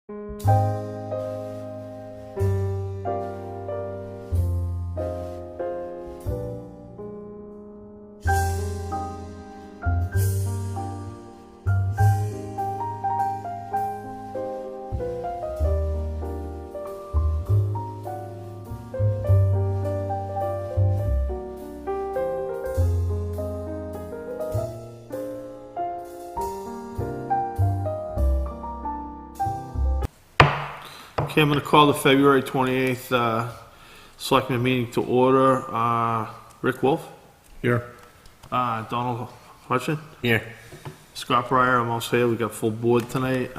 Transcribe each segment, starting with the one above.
Okay, I'm going to call the February 28th Selectmen meeting to order. Rick Wolf? Here. Donald Hutchin? Here. Scott Breyer, I'm also here. We got full board tonight.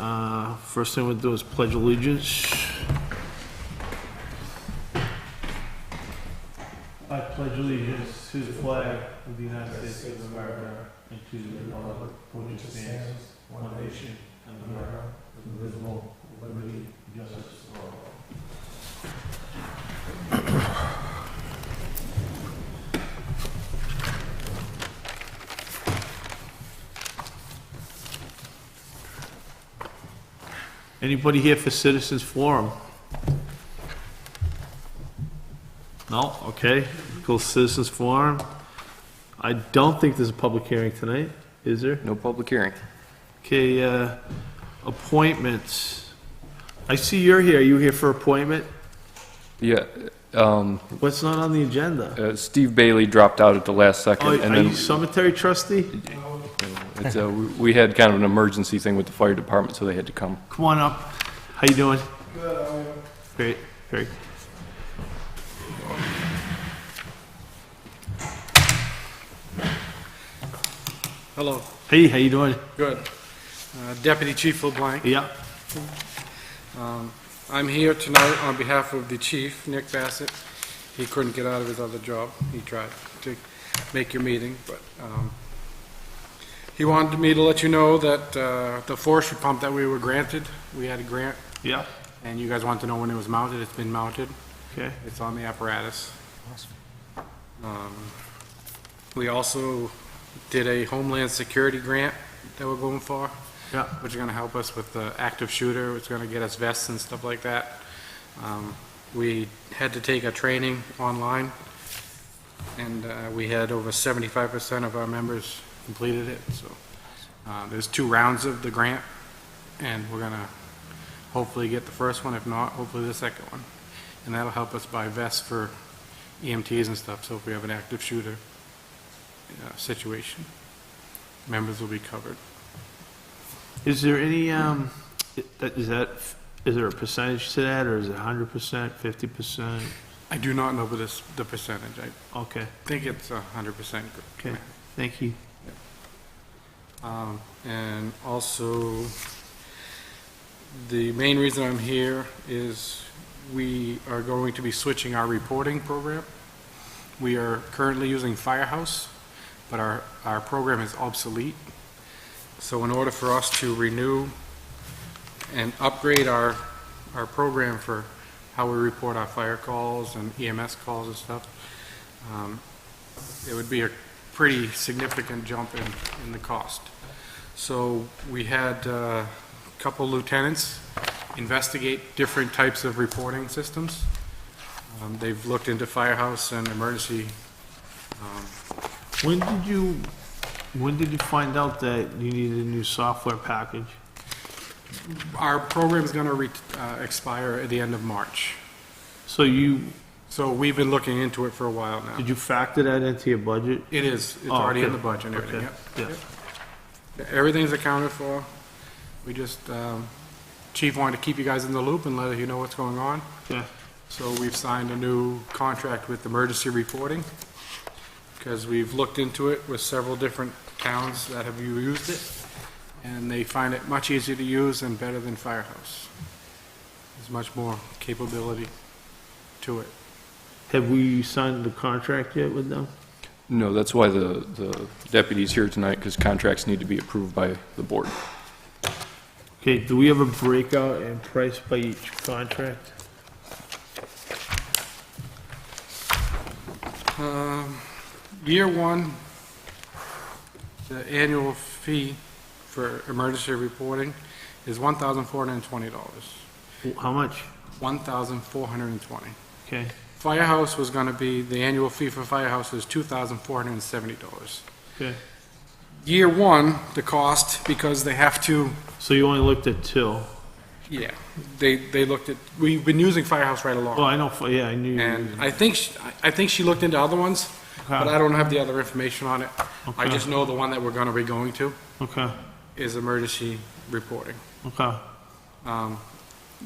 First thing we'll do is pledge allegiance. I pledge allegiance to the flag of the United States of America and to the republic for which it stands, one nation, under God, indivisible, with liberty and justice for all. Anybody here for Citizens Forum? No? Okay. Go Citizens Forum. I don't think there's a public hearing tonight, is there? No public hearing. Okay, appointments. I see you're here. Are you here for appointment? Yeah, What's not on the agenda? Steve Bailey dropped out at the last second, Oh, and are you then cemetery trustee? it's, we had kind of an emergency thing with the fire department, so they had to come. Come on up. How you doing? Good, how are you? Great, great. Hello. Hey, how you doing? Good. Deputy Chief LeBlanc. Yeah. I'm here tonight on behalf of the chief, Nick Bassett. He couldn't get out of his other job. He tried to make your meeting, but he wanted me to let you know that the forestry pump that we were granted, we had a grant, Yeah. and you guys want to know when it was mounted. It's been mounted. Okay. It's on the apparatus. We also did a Homeland Security grant that we're going for, Yeah. which is going to help us with the active shooter. It's going to get us vests and stuff like that. We had to take a training online, and we had over 75% of our members completed it. So there's 2 rounds of the grant, and we're going to hopefully get the first one. If not, hopefully the second one. And that'll help us buy vests for EMTs and stuff, so if we have an active shooter situation, members will be covered. Is there any, is there a percentage to that, or is it 100%, 50%? I do not know the percentage. I Okay, think it's 100%. okay, thank you. And also, the main reason I'm here is we are going to be switching our reporting program. We are currently using Firehouse, but our program is obsolete. So in order for us to renew and upgrade our program for how we report our fire calls and EMS calls and stuff, it would be a pretty significant jump in the cost. So we had a couple lieutenants investigate different types of reporting systems. They've looked into Firehouse and emergency. When did you find out that you needed a new software package? Our program is going to expire at the end of March. So So we've been looking into it for a while now. did you factor that into your budget? It is. It's Oh, already okay. in the budget and everything. Okay, Yep. yeah. Yep. Everything's accounted for. We just, Chief wanted to keep you guys in the loop and let you know what's going on. Yeah. So we've signed a new contract with emergency reporting because we've looked into it with several different towns that have used it, and they find it much easier to use and better than Firehouse. There's much more capability to it. Have we signed the contract yet with them? No, that's why the deputy's here tonight, because contracts need to be approved by the board. Okay, do we have a breakout in price by each contract? Year one, the annual fee for emergency reporting is $1,420. How much? $1,420. Okay, Firehouse was gonna be, the annual fee for Firehouse is $2,470. okay. Year one, the cost, because they have to, So you only looked at two? yeah, they looked at, we've been using Firehouse right along. Well, I know, yeah, I knew. you were And using- I think she looked into other ones, but Okay. I don't have the other information on it. I Okay. just know the one that we're gonna be going to Okay, is emergency reporting. okay,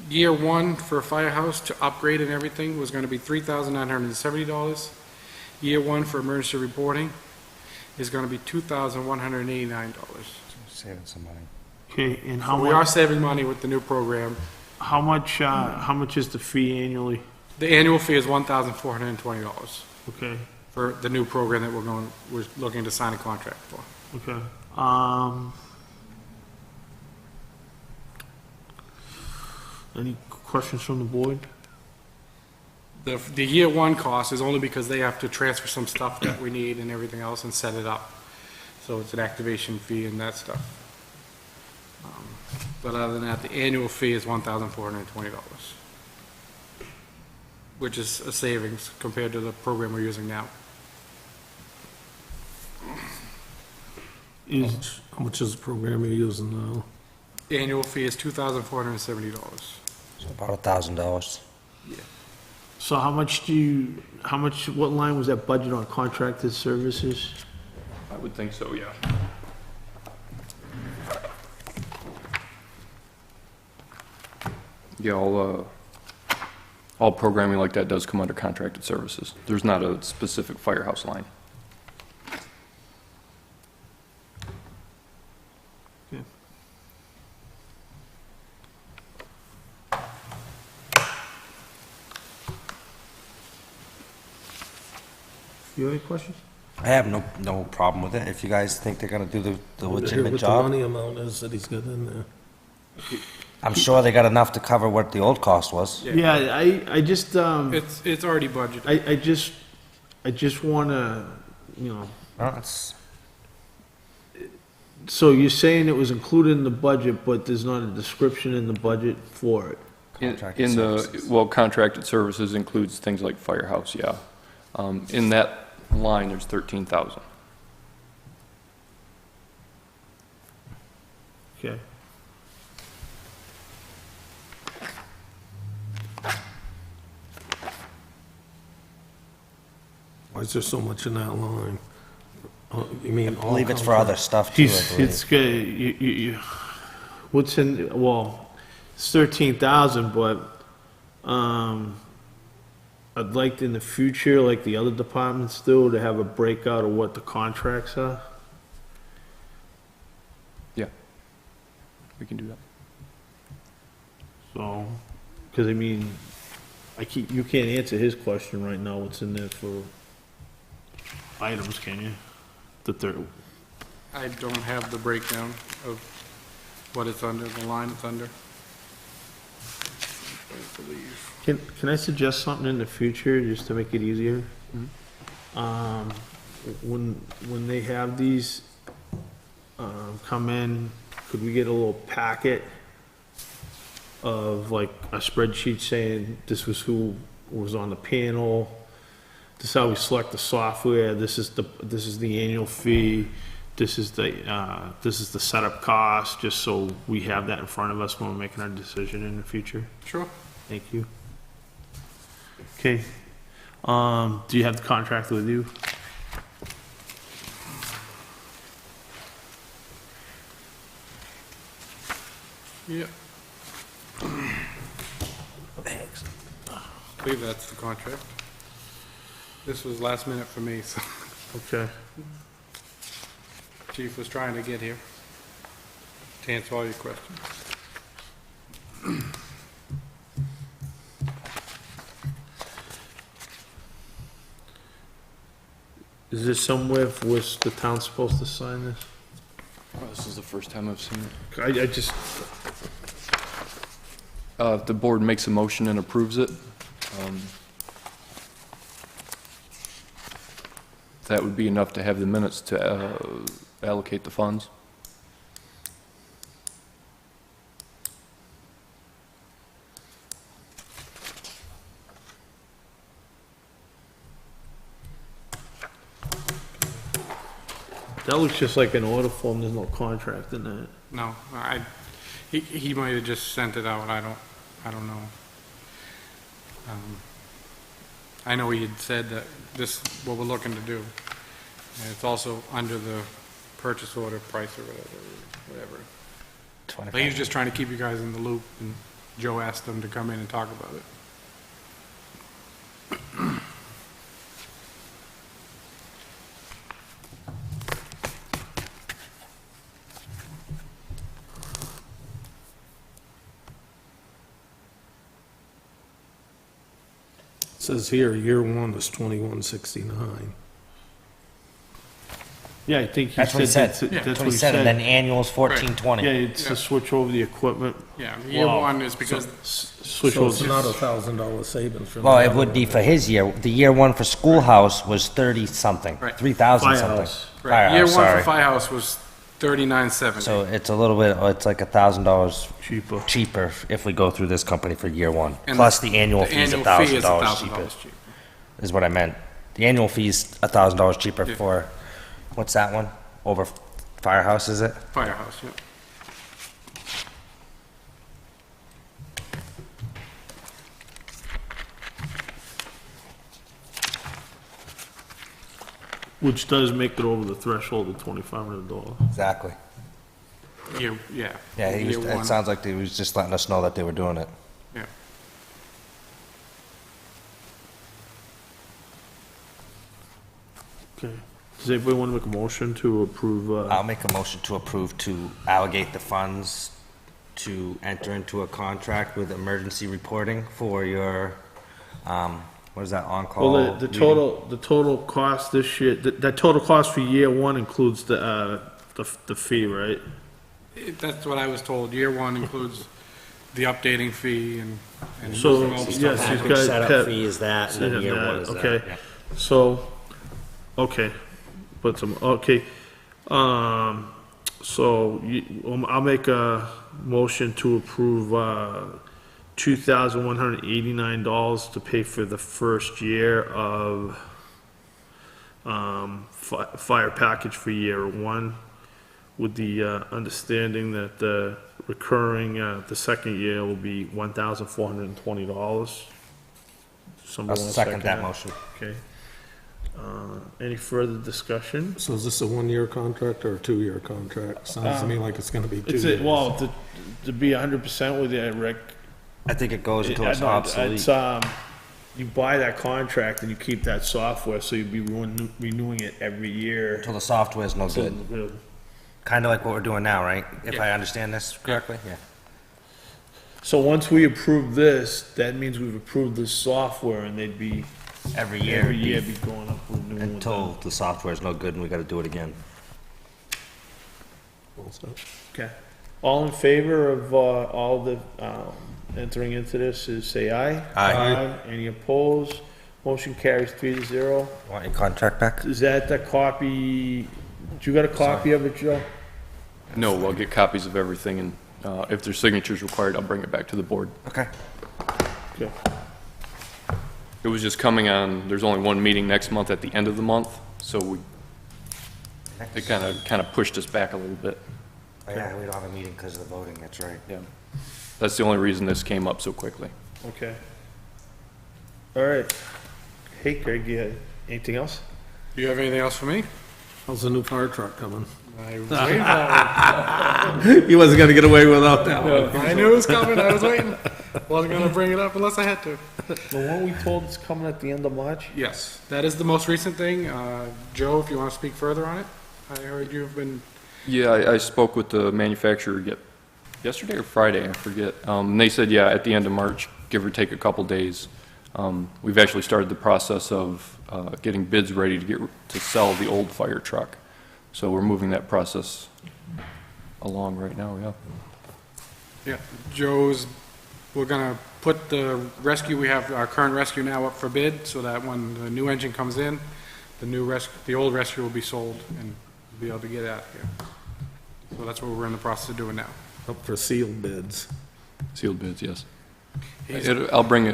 Year one for Firehouse to upgrade and everything was gonna be $3,970. Year one for emergency reporting is gonna be $2,189. Saving some money. okay, and how We are much, saving money with the new program. how much is the fee annually? The annual fee is $1,420 Okay, for the new program that we're looking to sign a contract for. okay. Any questions from the board? The year one cost is only because they have to transfer some stuff that we need and everything else and set it up. So it's an activation fee and that stuff. But other than that, the annual fee is $1,420, which is a savings compared to the program we're using now. Is, How much is the program you're using now? The annual fee is $2,470. So about $1,000. so what line was that budget on contracted services? I would think so, yeah. Yeah, all programming like that does come under contracted services. There's not a specific firehouse line. You have any questions? I have no problem with it. If you guys think they're gonna do the legitimate What the job, money amount is that he's got in there. I'm sure they got enough to cover what the old cost was. Yeah, I just, It's already budgeted. I just wanna, you know, It's, so you're saying it was included in the budget, but there's not a description in the budget for it? Contracted In services. well, contracted services includes things like firehouse, yeah. In that line, there's 13,000. Okay. Why is there so much in that line? You mean I all believe it's for contract- other stuff too, I He's, believe. it's good, what's in, well, it's 13,000, but, I'd like in the future, like the other departments do, to have a breakout of what the contracts are. Yeah. We can do that. So, because I mean, you can't answer his question right now, what's in there for items, can you? The third, I don't have the breakdown of what it's under, the line it's under. I believe. can I suggest something in the future, just to make it easier? When they have these, come in, could we get a little packet of like a spreadsheet saying this was who was on the panel, this is how we select the software, this is the annual fee, this is the setup cost, just so we have that in front of us when we're making our decision in the future? Sure. Thank you. Okay, do you have the contract with you? Yeah. Thanks. I believe that's the contract. This was last minute for me, so Okay. Chief was trying to get here to answer all your questions. Is this somewhere for which the town's supposed to sign this? Oh, this is the first time I've seen it. I just, If the board makes a motion and approves it, that would be enough to have the minutes to allocate the funds. That looks just like an order form, there's no contract in that. No, he might have just sent it out, I don't know. I know he had said that this, what we're looking to do. And it's also under the purchase order price or whatever. But he was just trying to keep you guys in the loop, and Joe asked them to come in and talk about it. It says here, year one is 2169. Yeah, I think he That's what he said, said. that's That's what he and then said. annual's 1420. Yeah, it's to switch over the equipment. Yeah, year Wow. one is because, Switch So it's over. not $1,000 savings from. Well, the it other would be one. for his year. The year one for schoolhouse was 30-something, Right. 3,000 something. Firehouse. right, year Firehouse, one for sorry. Firehouse was $39.70. So it's a little bit, it's like $1,000 Cheaper. cheaper if we go through this company for year one. And Plus the annual The fee is annual fee is $1,000 cheaper, $1,000 cheaper. is what I meant. The annual fee is $1,000 cheaper Yeah. for, what's that one? Over Firehouse, is it? Firehouse, yeah. Which does make it over the threshold of $2,500. Exactly. Yeah. Yeah, he was, Year it one. sounds like he was just letting us know that they were doing it. Yeah. Okay. Does anybody want to make a motion to approve, I'll make a motion to approve to allocate the funds to enter into a contract with emergency reporting for your, what is that, on-call? well, the total cost this year, that total cost for year one includes the fee, right? That's what I was told. Year one includes the updating fee and So, all the yes, stuff. he's Package got. setup fee is that, and then year one is that. Okay, yeah. so, okay, put some, okay, so I'll make a motion to approve, $2,189 to pay for the first year of, fire package for year one, with the, understanding that the recurring, the second year will be $1,420. Somebody I'll wanna second that motion. Okay. Any further discussion? So is this a one-year contract or a two-year contract? Sounds to me like it's gonna be 2 years. Well, to be 100% with you, Rick. I think it goes until it's I know, obsolete. It's, you buy that contract and you keep that software, so you'll be renewing it every year. Until the software is no So, good. Kind of like what we're doing now, right? If Yeah. I understand this correctly? Yeah. So once we approve this, that means we've approved this software, and they'd be, Every year. every year be going up renewing with them. Until the software is no good and we gotta do it again. Okay. All in favor of, all the, entering into this, is say aye. Aye. Any opposed? Motion carries 3-0. Want your contract back? Is that the copy, you got a copy of it, Joe? No, I'll get copies of everything, and if there's signatures required, I'll bring it back to the board. Okay. Okay. It was just coming on, there's only one meeting next month at the end of the month, so it kind of pushed us back a little bit. Oh, yeah, we don't have a meeting because of the voting, that's right. Yeah. That's the only reason this came up so quickly. Okay. All right. Hey, Greg, you had anything else? Do you have anything else for me? How's the new fire truck coming? I was waiting for He wasn't gonna get away without that it. I knew it was coming, I was waiting. Wasn't gonna bring it up unless I had to. The one we told is coming at the end of March? Yes, that is the most recent thing. Joe, if you want to speak further on it, I heard you've been, Yeah, I spoke with the manufacturer yesterday or Friday, I forget. And they said, yeah, at the end of March, give or take a couple days. We've actually started the process of getting bids ready to sell the old fire truck. So we're moving that process along right now, yeah. yeah, we're gonna put the rescue, we have our current rescue now up for bid, so that when the new engine comes in, the old rescue will be sold and be able to get out here. So that's what we're in the process of doing now. Up for sealed bids. Sealed bids, yes. I'll bring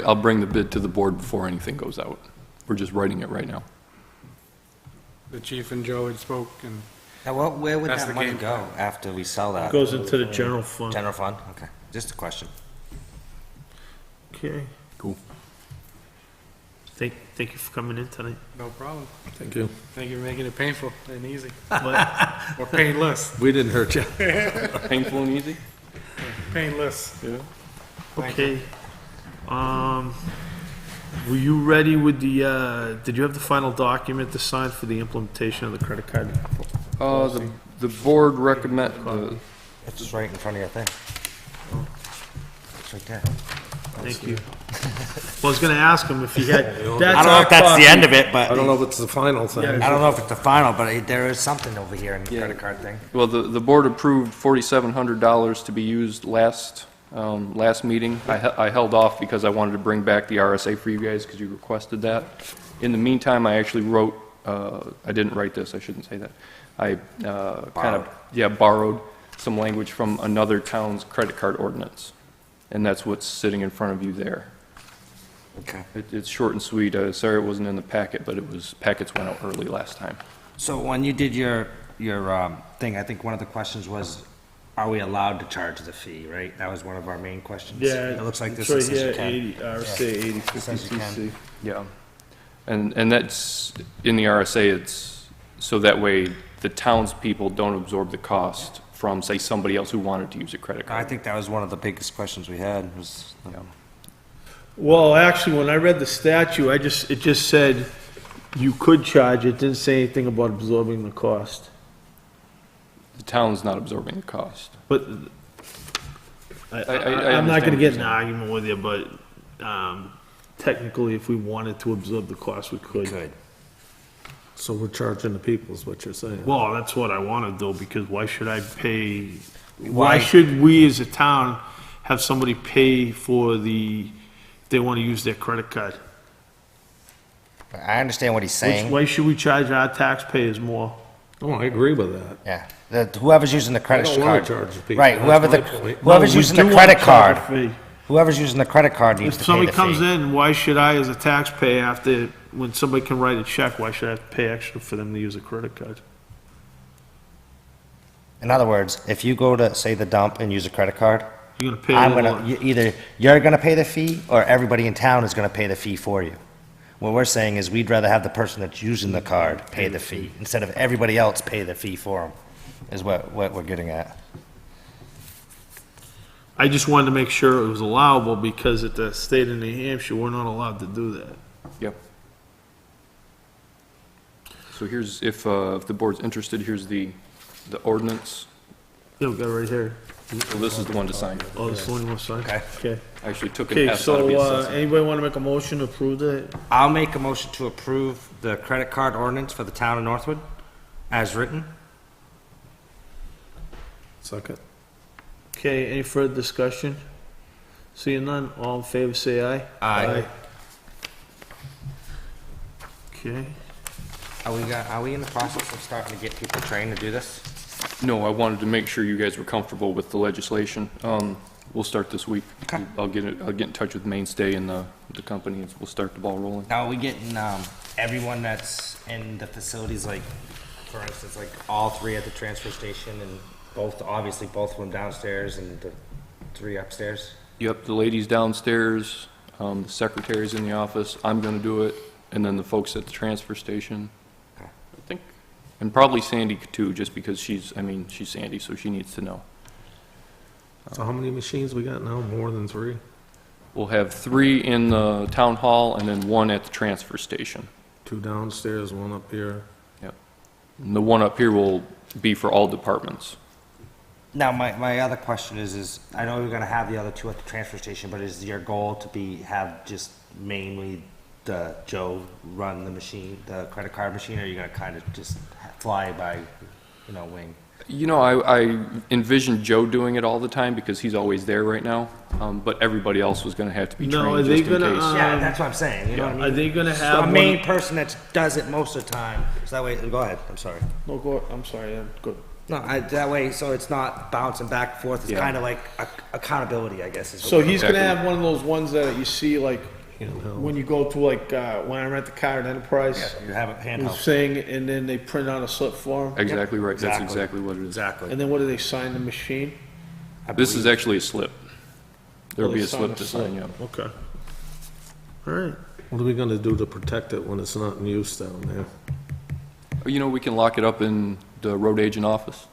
the bid to the board before anything goes out. We're just writing it right now. The chief and Joe had spoke, and Now, where would That's that the money game go after we sell that? Goes into the general fund. General fund? Okay, just a question. Okay. Cool. Thank you for coming in tonight. No problem. Thank you. Thank you for making it painful and easy. But Or painless. We didn't hurt you. Painful and easy? Painless. Yeah. Thank you. okay, were you ready with the, did you have the final document to sign for the implementation of the credit card? The board recommend, It's just right in front of your thing. It's right there. Thank you. Well, I was gonna ask him if he had, I don't know if that's the end of it, but I don't know if it's the final thing. Yeah. I don't know if it's the final, but there is something over here in the credit card thing. well, the board approved $4,700 to be used last meeting. I held off because I wanted to bring back the RSA for you guys because you requested that. In the meantime, I actually wrote, I didn't write this, I shouldn't say that. I kind of, borrowed some language from another town's credit card ordinance. And that's what's sitting in front of you there. Okay. It's short and sweet. Sorry it wasn't in the packet, but packets went out early last time. So when you did your thing, I think one of the questions was, are we allowed to charge the fee, right? That was one of our main questions. It looks like this It's says you right can. here, 80, RSA 80, Says you can. 50 CC. Yeah. And that's, in the RSA, it's, so that way the townspeople don't absorb the cost from, say, somebody else who wanted to use a credit I card. think that was one of the biggest questions we had, was, Well, actually, when I read the statute, it just said you could charge, it didn't say anything about absorbing the cost. The town's not absorbing the cost. But I'm not understand gonna what get in you're an argument with you, but, technically, if we wanted to absorb the cost, we could. good. So we're charging the people is what you're saying. Well, that's what I wanna do, because why should I pay, Why- why should we as a town have somebody pay for if they wanna use their credit card? I understand what he's saying. Why should we charge our taxpayers more? Oh, I agree with that. Yeah, whoever's using the I credit don't wanna card. charge the people. Right, That's my point. whoever's We using the do wanna credit charge card, a fee. whoever's using the credit card needs If to pay somebody the comes fee. in, why should I, as a taxpayer, when somebody can write a check, why should I have to pay extra for them to use a credit card? In other words, if you go to, say, the dump and use a credit card, You're gonna pay I'm a gonna, little, either you're gonna pay the fee, or everybody in town is gonna pay the fee for you. What we're saying is, we'd rather have the person that's using the card pay the fee, instead of everybody else pay the fee for them, is what we're getting at. I just wanted to make sure it was allowable, because at the state of New Hampshire, we're not allowed to do that. Yep. So here's, if the board's interested, here's the ordinance. Yeah, we got it right here. Well, this is the one to sign. Oh, this one you want to sign? Okay. Okay. I actually took an Okay, S out of the so, assessment. anybody want to make a motion to approve that? I'll make a motion to approve the credit card ordinance for the town of Northwood, as written. Second. Okay, any further discussion? Seeing none, all in favor, say aye. Aye. Okay. Are we in the process of starting to get people trained to do this? No, I wanted to make sure you guys were comfortable with the legislation. We'll start this week. Okay. I'll get in touch with Mainstay and the company, and we'll start the ball rolling. Now, are we getting, everyone that's in the facilities, like, for instance, like, all three at the transfer station, and obviously both of them downstairs and the three upstairs? Yep, the ladies downstairs, the secretary's in the office, I'm gonna do it, and then the folks at the transfer station. Okay. I think, and probably Sandy too, just because she's Sandy, so she needs to know. So how many machines we got now? More than 3? We'll have 3 in the town hall and then 1 at the transfer station. 2 downstairs, 1 up here. Yep. And the 1 up here will be for all departments. Now, my other question is I know you're gonna have the other 2 at the transfer station, but is your goal to have just mainly Joe run the machine, the credit card machine, or are you gonna kind of just fly by, wing? You know, I envision Joe doing it all the time because he's always there right now, but everybody else was gonna have to be No, are trained they just in gonna, case. Yeah, that's what I'm saying, you know what I mean? Are they gonna So have a one? main person that does it most of the time, so that way, go ahead, I'm sorry. No, go, I'm sorry, go. No, that way, so it's not bouncing back and forth, it's Yeah. kind of like accountability, I guess, is what So we're- he's gonna Exactly. have one of those ones that you see like handheld. when you go to like, when I rent the car at Enterprise, You have it it was handheld. saying, and then they print out a slip for them, Exactly right, that's Exactly. exactly what it is. Exactly. and then what do they sign the machine? This is actually a slip. There'll Oh, be they a sign slip a to slip. sign, yeah. Okay. All right. What are we gonna do to protect it when it's not in use down there? You know, we can lock it up in the road agent office.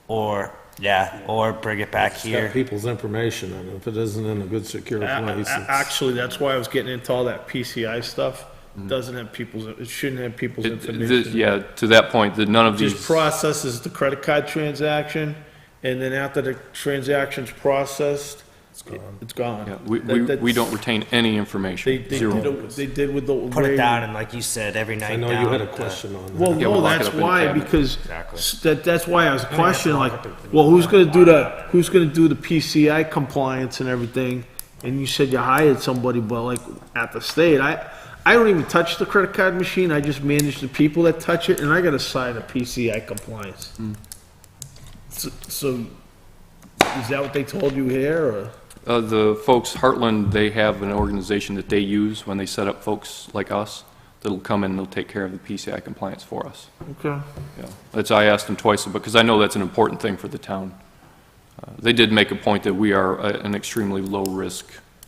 Or, yeah, or bring it back It's got here. people's information on it. If it isn't in a good secure place, it's. Actually, that's why I was getting into all that PCI stuff. Doesn't have people's, it shouldn't have people's information. Yeah, to that point, that none of Just these, processes the credit card transaction, and then after the transaction's processed, It's gone. it's gone. yeah, we That's- don't retain any information, They zero. did with the. Put it down and like you said, every night I know down you had a at the- question on that. Well, Yeah, we'll no, lock it that's up in the why, cabinet. because Exactly. that's why I was questioning, like, well, who's gonna do the PCI compliance and everything? And you said you hired somebody, but like, at the state, I don't even touch the credit card machine, I just manage the people that touch it, and I gotta sign a PCI compliance. So, is that what they told you here, or? The folks, Heartland, they have an organization that they use when they set up folks like us, that'll come in and they'll take care of the PCI compliance for us. Okay. Yeah, that's, I asked them twice, because I know that's an important thing for the town. They did make a point that we are an extremely low-risk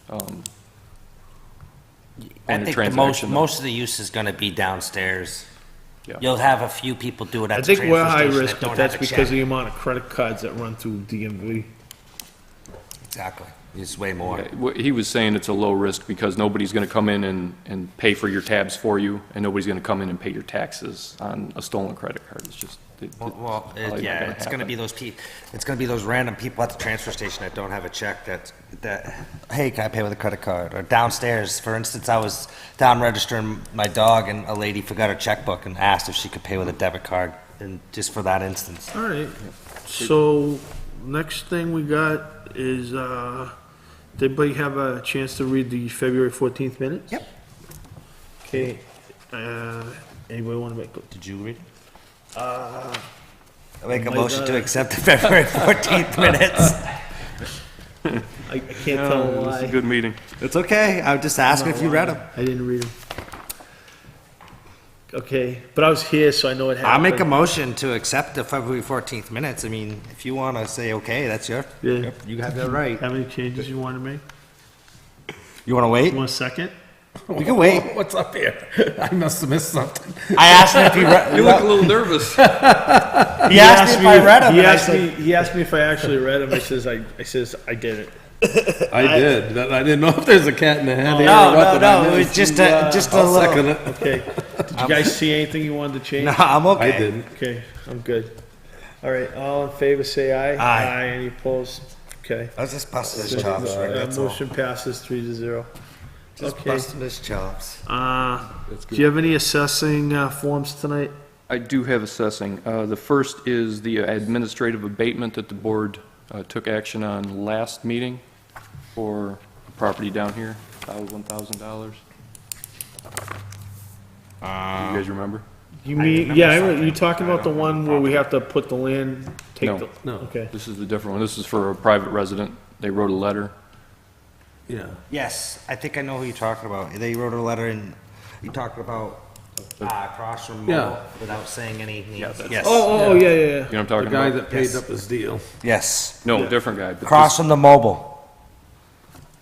I point of think the transaction. most of the use is gonna be downstairs. Yeah. You'll have a few people do it I at the think we're transfer high station risk, that but don't that's have a because of check. the amount of credit cards that run through DMV. Exactly. It's way more. Yeah, what he was saying it's a low risk because nobody's gonna come in and pay for your tabs for you, and nobody's gonna come in and pay your taxes on a stolen credit card. It's just, Well, probably not yeah, gonna it's gonna happen. be it's gonna be those random people at the transfer station that don't have a check that, hey, can I pay with a credit card? Or downstairs, for instance, I was down registering my dog and a lady forgot her checkbook and asked if she could pay with a debit card, and just for that instance. All right, so next thing we got is, did anybody have a chance to read the February 14th minutes? Yep. Okay, anybody want to make, Did you read it? Make a my motion to God. accept the February 14th minutes. I can't tell it was a why. good meeting. It's okay, I'm just asking if you read them. I didn't read them. Okay, but I was here, so I know it happened. I'll make a motion to accept the February 14th minutes. I mean, if you want to say okay, that's Yeah. you have that right. Have any changes you want to make? You want to wait? You want a second? We can wait. What's up here? I must have missed something. I asked him if he read. You look a little nervous. He asked me if I read them, He and I asked said, he asked me if I actually read them. I says I did it. I did, but I didn't know if there's a cat in the hat here No, or what. no, that I no, it was missed. just a I'll little. second it. Okay. Did you guys see anything you wanted to change? No, I'm okay. I didn't. Okay, I'm good. All right, all in favor, say aye. Aye. Any opposed? Okay. I was just busting his chops, right? That's all. Motion passes 3-0. Just Okay. busting his chops. Do you have any assessing forms tonight? I do have assessing. The first is the administrative abatement that the board took action on last meeting for property down here, $1,000. You guys remember? You mean, yeah, you talking about the one where we have to put the land, take No. the? No. Okay. This is the different one. This is for a private resident. They wrote a letter. Yeah. Yes, I think I know who you're talking about. They wrote a letter and you talked about across from Yeah. Mobile without saying any names. Yeah, that's- Yes. Oh, yeah, yeah, yeah. You know what I'm The talking guy about? that paid Yes. up his deal. Yes. No, different guy. but Across this- from the Mobile.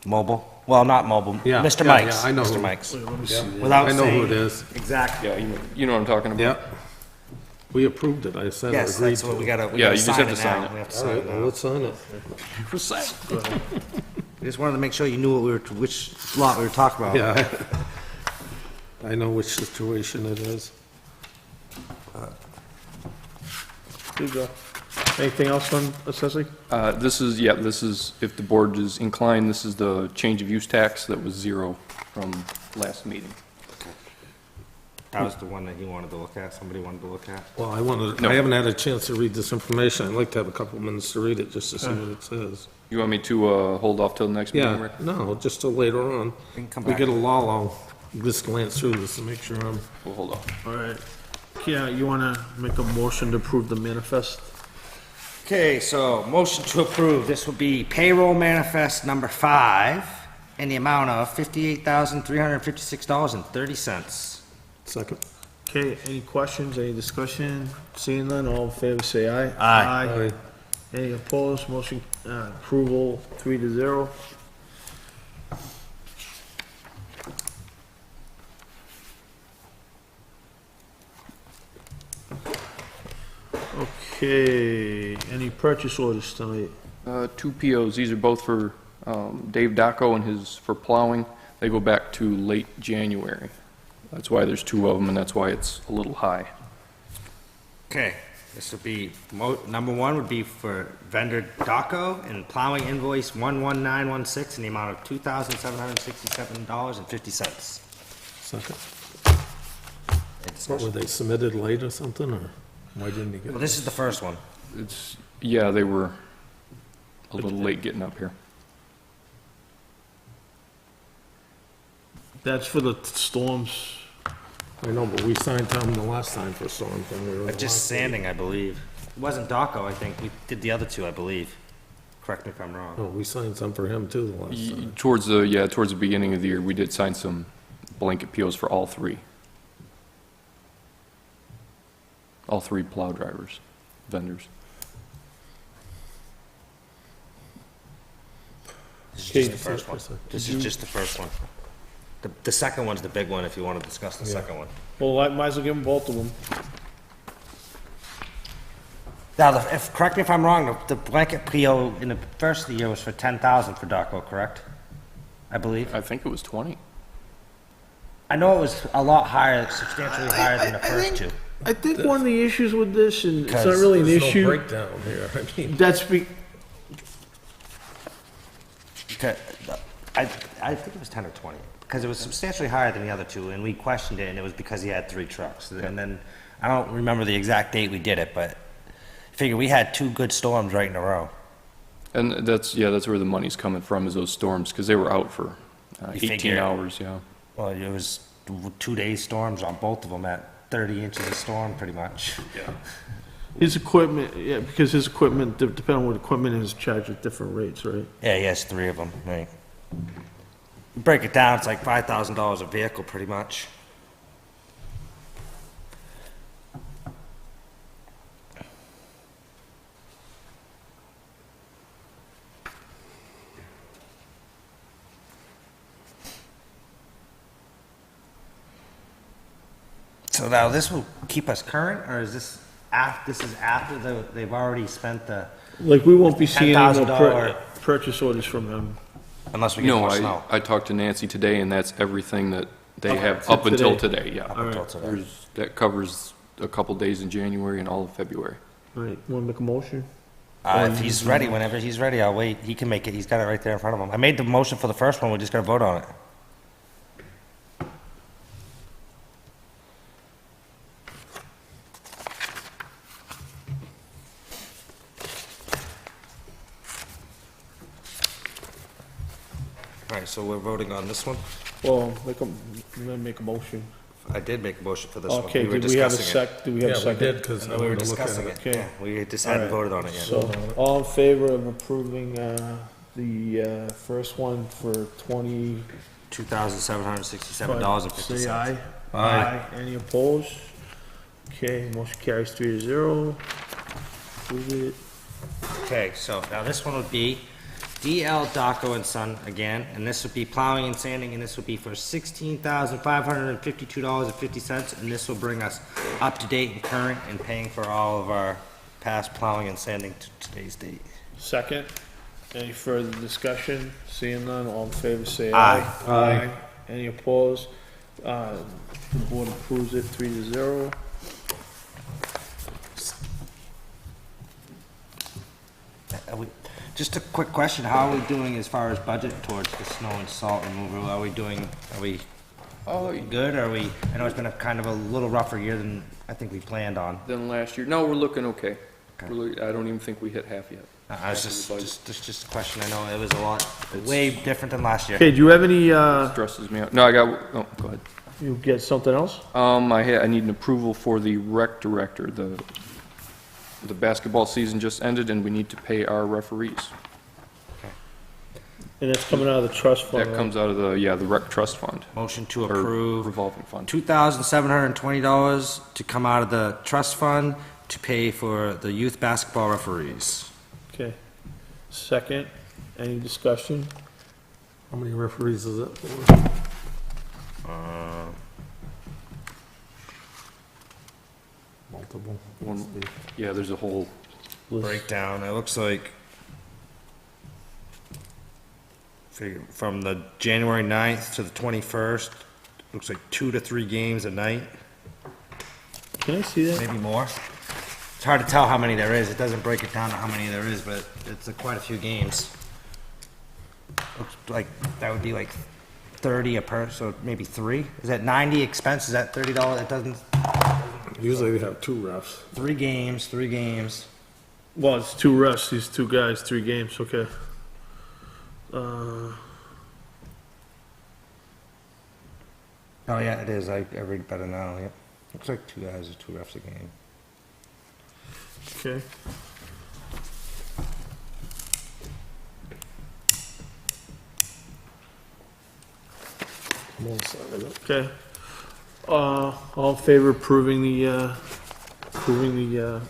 Mobile? Well, not Mobile. Yeah, Mr. yeah, Mike's. yeah, I know Mr. who. Mike's. Wait, let me see. Yeah. Without I know who saying- it is. Exactly. Yeah, you know what I'm talking about? Yep. We approved it. I said I Yes, agreed that's to what we it. gotta, Yeah, we you gotta just sign have it to sign now. it. We have to All sign right, it well, now. let's sign it. We just wanted to make sure you knew what which lot we were talking about. Yeah. I know which situation it is. Here you go. Anything else on assessing? This is, if the board is inclined, this is the change of use tax that was 0 from last meeting. That was the one that you wanted to look at, somebody wanted to look at? Well, No. I haven't had a chance to read this information. I'd like to have a couple minutes to read it just to see what it says. You want me to hold off till the next meeting, Yeah, Rick? no, just till later on. We can come We back. get a law, I'll just glance through this to make sure I'm, We'll hold off. All right. Yeah, you want to make a motion to approve the manifest? Okay, so motion to approve. This would be payroll manifest number 5 in the amount of $58,356.30. Second. Okay, any questions, any discussion? Seeing none, all in favor say aye. Aye. Any opposed, motion, approval 3-0. Okay, any purchase orders tonight? Two POs, these are both for Dave Dacco and his, for plowing. They go back to late January. That's why there's two of them, and that's why it's a little high. Okay, this would be, number one would be for vendor Daco and plowing invoice 11916 in the amount of $2,767.50. Second. Any What, discussion? were they submitted late or something, or why didn't you get Well, it? this is the first one. It's, yeah, they were a little late getting up here. That's for the storms. I know, but we signed them the last time for storm thing. We were the Just last- sanding, I believe. It wasn't Daco, I think. We did the other two, I believe. Correct me if I'm wrong. No, we signed some for him too the last time. Towards the beginning of the year, we did sign some blanket POs for all three. All three plow drivers, vendors. This is Okay, just the first one. This is just the first one. The second one's the big one if you want to discuss the second one. Well, I might as well give them both of them. Now, correct me if I'm wrong, the blanket PO in the first of the year was for 10,000 for Daco, correct? I believe. I think it was 20. I know it was a lot higher, substantially higher than the first two. I think one of the issues with this, and it's not Because really an There's no issue, breakdown here, I mean. I think it was 10 or 20, because it was substantially higher than the other two, and we questioned it, and it was because he had 3 trucks. And then, I don't remember the exact date we did it, but figure we had 2 good storms right in a row. And that's where the money's coming from, is those storms, because they were out for You 18 figure- hours, yeah. Well, it was 2 days storms on both of them at 30 inches of storm, pretty much. his equipment, yeah, because his equipment, depending on what equipment is, charged at different rates, right? Yeah, he has 3 of them, right. Break it down, it's like $5,000 a vehicle, pretty much. So now this will keep us current, or is this this is after they've already spent the, Like, we won't be seeing any more $10,000 purchase orders from him. unless we get No, more snow? I talked to Nancy today, and that's everything that they Okay, have so up until today. today, yeah. Up until Alright. today. That covers a couple days in January and all of February. All right, wanna make a motion? If he's ready, whenever he's ready, I'll wait. He can make it. He's got it right there in front of him. I made the motion for the first one. We just gotta vote on it. All right, so we're voting on this one. Well, I'm gonna make a motion. I did make a motion for this one. Okay, were did we have a discussing it. sec, do we have a Yeah, we second? did, because I No, we were wanted to look at discussing it. it. Okay. Yeah, we just hadn't All right. voted on it yet. So, all in favor of approving, the, first one for $2,767.50. Say aye. Aye. Any opposed? Okay, motion carries 3-0. Approve it. Okay, so now this one would be DL Daco and Son again, and this would be plowing and sanding, and this would be for $16,552.50, and this will bring us up to date and current and paying for all of our past plowing and sanding to today's date. Second, any further discussion? Seeing none, all in favor say Aye. aye. Aye. Any opposed? The board approves it 3-0. Just a quick question, how are we doing as far as budget towards the snow and salt removal? Are we good? Are we, I know it's been a kind of a little rougher year than I think we planned on. Than last year. No, we're looking okay. Okay. I don't even think we hit half yet. I was just a question, I know it was a lot, way different than last year. Okay, do you have any, Stresses me out. No, go ahead. you get something else? I need an approval for the rec director. The basketball season just ended, and we need to pay our referees. And that's coming out of the trust fund, That right? comes out of the rec trust fund, Motion to or approve revolving fund. $2,720 to come out of the trust fund to pay for the youth basketball referees. Okay. Second, any discussion? How many referees is it for? Multiple. Yeah, there's a whole, Breakdown, it looks like from the January 9th to the 21st, looks like 2 to 3 games a night, Can I see that? maybe more. It's hard to tell how many there is. It doesn't break it down to how many there is, but it's quite a few games. Looks like that would be like 30 a so maybe 3. Is that 90 expense? Is that $30? It doesn't, Usually they have 2 refs. 3 games. Well, it's 2 refs, these 2 guys, 3 games, okay. Oh yeah, it is. I read better now, yep. Looks like 2 guys or 2 refs a game. Okay. I'm all set with it. Okay. All in favor of approving the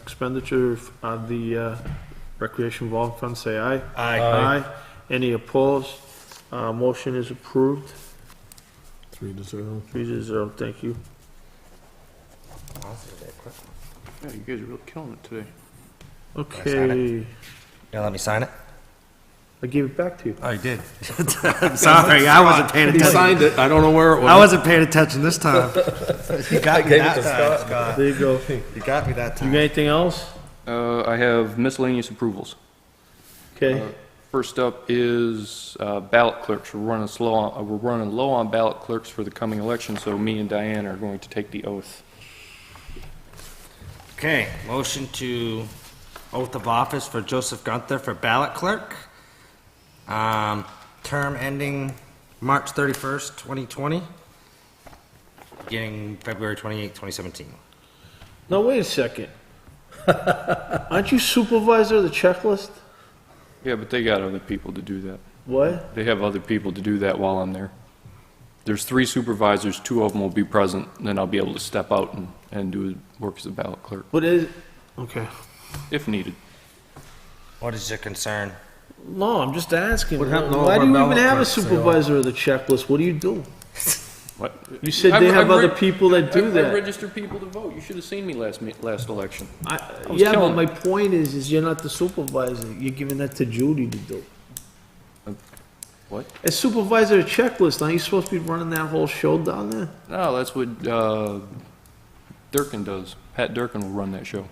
expenditure of the recreation revolving fund, say aye. Aye. Any opposed? Motion is approved. 3-0. 3-0, thank you. yeah, you guys are really killing it today. Okay, Yeah, let me sign it. I gave it back to you. Oh, you did. I'm sorry, I wasn't paying He attention. signed it, I don't know where it went. I wasn't paying attention this time. You got me gave it that to time, Scott. Scott. There you go. You got me that You time. got anything else? I have miscellaneous approvals. Okay, First up is ballot clerks. We're running low on ballot clerks for the coming election, so me and Diane are going to take the oath. Okay, motion to oath of office for Joseph Gunther for ballot clerk. Term ending March 31st, 2020. Beginning February 28th, 2017. now wait a second. Aren't you supervisor of the checklist? Yeah, but they got other people to do that. What? They have other people to do that while I'm there. There's 3 supervisors, 2 of them will be present, and then I'll be able to step out and do work as a ballot clerk, What is, okay. if needed. What is your concern? No, I'm just asking. What happened to all Why of do you our even ballot have a clerks? They all- supervisor of the checklist? What do you do? What? You said they have other people that do I that. register people to vote. You should have seen me last election. was Yeah, but killing my it. point is you're not the supervisor. You're giving that to Judy to do. What? As supervisor of checklist, aren't you supposed to be running that whole show down there? No, that's what Durkin does. Pat Durkin will run that show.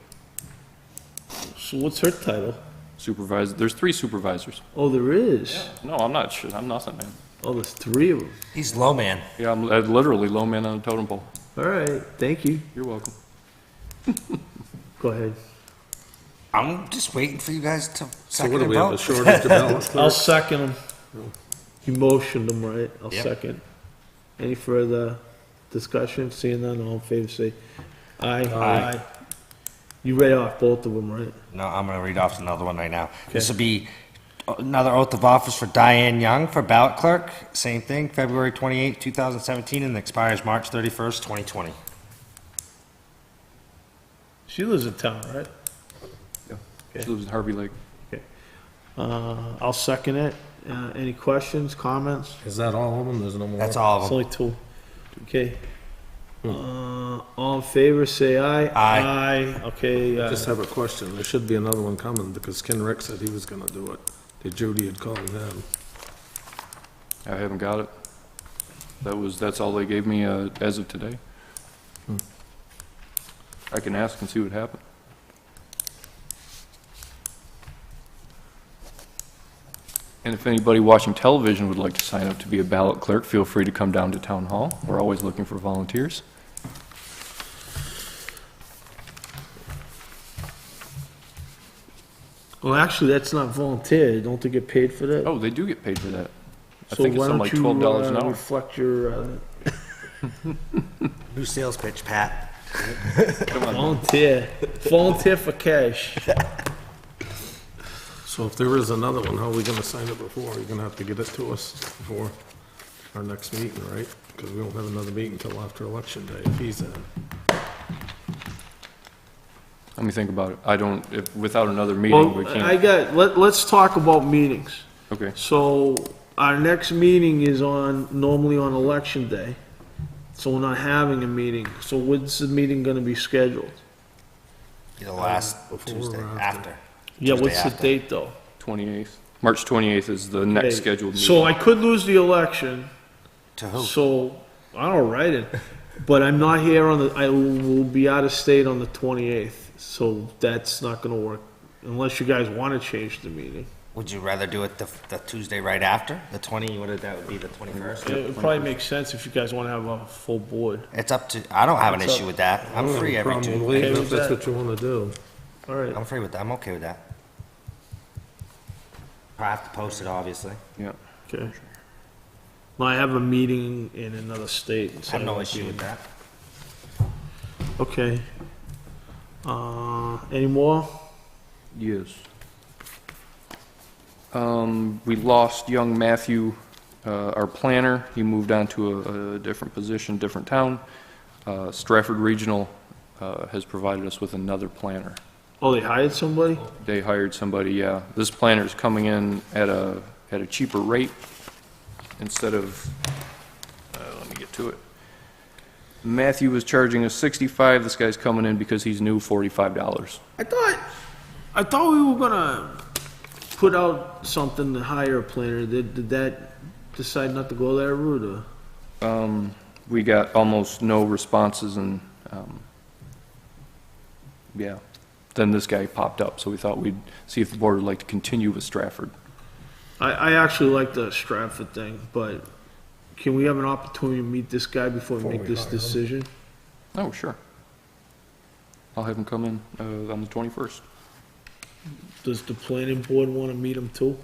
So what's her title? Supervisor. There's 3 supervisors. Oh, there is. No, I'm not sure. I'm nothing, man. Oh, there's 3 of them. He's low man. Yeah, I'm literally low man on the totem pole. All right, thank you. You're welcome. Go ahead. I'm just waiting for you guys to So second what do and we have, a vote. shortage of ballot I'll clerks? second them. You motioned them, right? I'll Yep. second. Any further discussion? Seeing none, all in favor, say aye. Aye. You read off both of them, right? No, I'm gonna read off another one right now. This will be another oath of office for Diane Young for ballot clerk. Same thing, February 28th, 2017, and expires March 31st, 2020. She lives in town, right? She lives in Harvey Lake. I'll second it. Any questions, comments? Is that all of them? There's no more? That's all of It's them. only 2. Okay. All in favor, say aye. Aye. Aye, okay. Just have a question. There should be another one coming because Ken Rick said he was gonna do it. That Judy had called him. I haven't got it. That's all they gave me as of today. I can ask and see what happened. And if anybody watching television would like to sign up to be a ballot clerk, feel free to come down to Town Hall. We're always looking for volunteers. Well, actually, that's not volunteer. Don't they get paid for that? Oh, they do get paid for that. I So think it's why something don't like you, $12 an hour. reflect your, New sales pitch, Pat. Come on. volunteer for cash. So if there is another one, how are we gonna sign it before? You're gonna have to get it to us before our next meeting, right? Because we won't have another meeting until after election day, if he's in. Let me think about it. I don't, if, without another meeting, we Well, I can't. got, let's talk about meetings. Okay, So our next meeting is normally on election day. So we're not having a meeting. So when's the meeting gonna be scheduled? The last Before Tuesday, or after. Yeah, Tuesday what's the after. date though? 28th. March 28th is the next Okay, scheduled meeting. So I could lose the election, To who? so I don't write it. But I'm not here I will be out of state on the 28th. So that's not gonna work unless you guys wanna change the meeting. Would you rather do it the Tuesday right after? The 20, that would be the 21st? It would probably make sense if you guys wanna have a full board. It's up to, I don't have an It's up- issue with that. I I'm don't have free a every problem Tuesday. with leaving Okay if with that's that. what you wanna do. All right. I'm free with that. I'm okay with that. I have to post it, obviously. Yeah. Okay. Well, I have a meeting in another state. I have no issue with that. Okay. Any more? Yes. We lost young Matthew, our planner. He moved on to a different position, different town. Stratford Regional has provided us with another planner. Oh, they hired somebody? They hired somebody, yeah. This planner's coming in at a cheaper rate instead of, let me get to it. Matthew was charging us 65, this guy's coming in because he's new, $45. I thought we were gonna put out something to hire a planner. Did that decide not to go that route or? We got almost no responses and, yeah. Then this guy popped up, so we thought we'd see if the board would like to continue with Stratford. I actually like the Stratford thing, but can we have an opportunity to meet this guy before we Before make we this hire him. decision? Oh, sure. I'll have him come in on the 21st. Does the planning board wanna meet him too?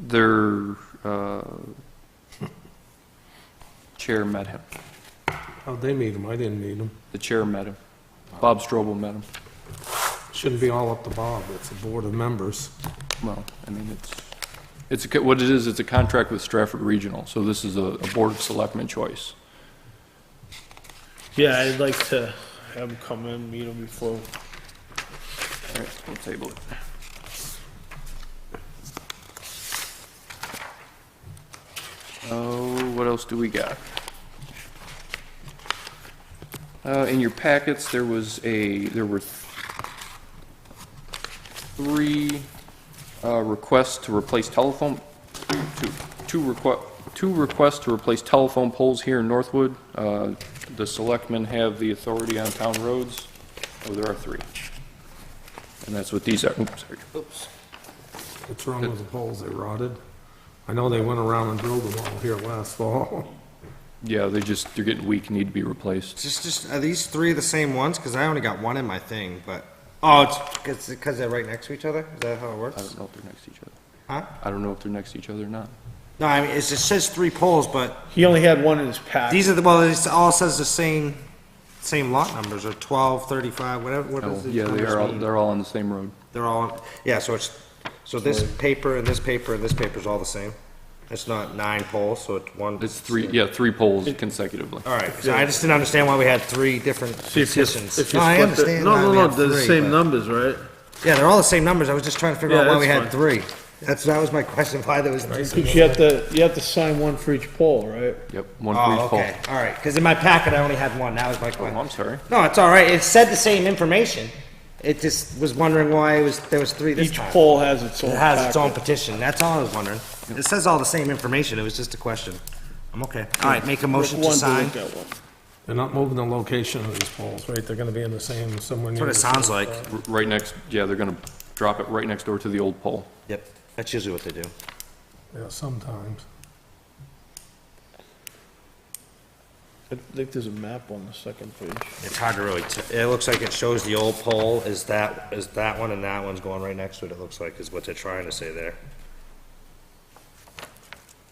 Their chair met him. How'd they meet him? I didn't meet him. The chair met him. Bob Strobel met him. Shouldn't be all up to Bob, it's a board of members. Well, I mean, what it is, it's a contract with Stratford Regional, so this is a Board of Selectmen choice. Yeah, I'd like to have him come in, meet him before. All right, we'll table it. Oh, what else do we got? In your packets, there were three requests to replace telephone, two requests to replace telephone poles here in Northwood. The selectmen have the authority on town roads. Oh, there are three. And that's what these are. Oops, sorry. Oops. What's wrong with the poles? They rotted? I know they went around and drilled them all here last fall. Yeah, they're getting weak, need to be replaced. Are these three the same ones? Because I only got one in my thing, but, oh, it's because they're right next to each other? Is that how it I works? don't know if they're next to each other. Huh? I don't know if they're next to each other or not. No, I mean, it just says 3 poles, but He only had one in his pack. these are it all says the same lot numbers, or 12, 35, whatever, what Oh, does the yeah, numbers mean? they're all on the same road. They're all, yeah, so this paper and this paper and this paper's all the same? It's not 9 poles, so it's one? It's three poles consecutively. All right, so I just didn't understand why we had 3 different See if you- positions. if you No, I split the- understand why we No, have they're the 3, same but- numbers, right? Yeah, they're all the same numbers, I was just trying to figure Yeah, out why we that's had fine. 3. That was my question, why there was 3. Because you have to sign one for each pole, right? Yep, one for Oh, each pole. okay, all right, because in my packet, I only had 1, that was my Oh, question. I'm sorry. No, it's all right, it said the same information, it just was wondering why there was 3 this Each time. pole has its own It has its own packet. petition, that's all I was wondering. It says all the same information, it was just a question. I'm okay. All right, make a motion to One sign. look at one. They're not moving the location of these poles, right? They're gonna be in the same, somewhere near. That's what it the sounds same like. spot. Right next, yeah, they're gonna drop it right next door to the old pole. Yep, that's usually what they do. Yeah, sometimes. I think there's a map on the second page. It's hard to really, it looks like it shows the old pole is that one, and that one's going right next to it, it looks like, is what they're trying to say there.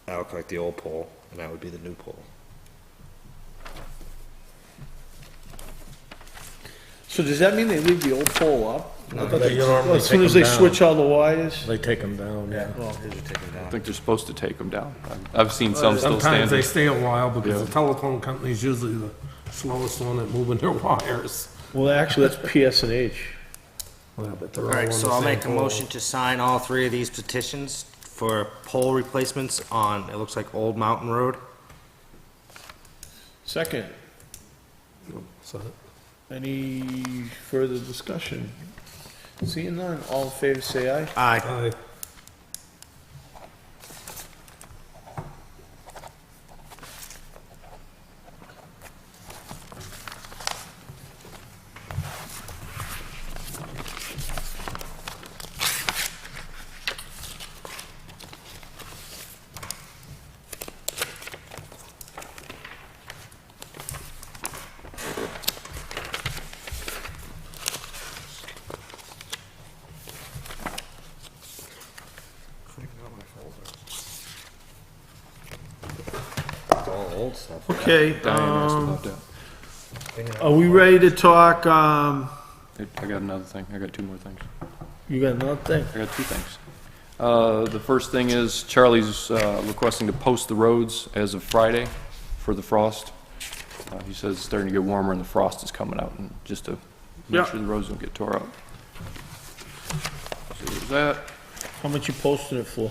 That looks like the old pole, and that would be the new pole. So does that mean they leave the old pole up? I thought they normally As soon take as they 'em down. switch all the wires? They take them down, yeah. Oh, Here's your ticket I down. think they're supposed to take them down. I've seen some still Sometimes they standing. stay a while because Yeah. the telephone company's usually the slowest one at moving their wires. well, actually, that's PSNH. Yeah, but they're All right, on so the I'll same make a pole. motion to sign all three of these petitions for pole replacements on, it looks like Old Mountain Road. Second, So, any further discussion? Seeing none, all in favor, say aye. Aye. aye. All old stuff. Okay, Diane asked about that. are we ready to talk, I got another thing. I got two more things. you got another thing? I got two things. The first thing is Charlie's requesting to post the roads as of Friday for the frost. He says it's starting to get warmer and the frost is coming out, and just to Yeah. make sure the roads don't get tore up. So there's that. How much you posting it for?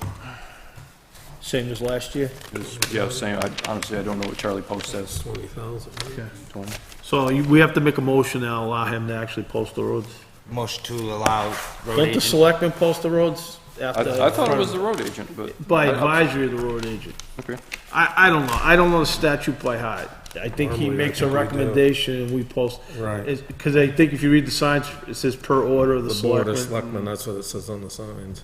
Same as last year? Yeah, same. Honestly, I don't know what Charlie posts as. 20,000. Okay. 20. So we have to make a motion to allow him to actually post the roads. Motion to allow road Don't the agent. selectmen post the roads after? I thought it was the road agent, but. By advisory of the road agent. Okay. I don't know. I don't know the statute by heart. I think he Normally, I makes a think we do. recommendation and we post. Right. Because I think if you read the signs, it says per order of the The board of selectmen. selectmen, that's what it says on the signs.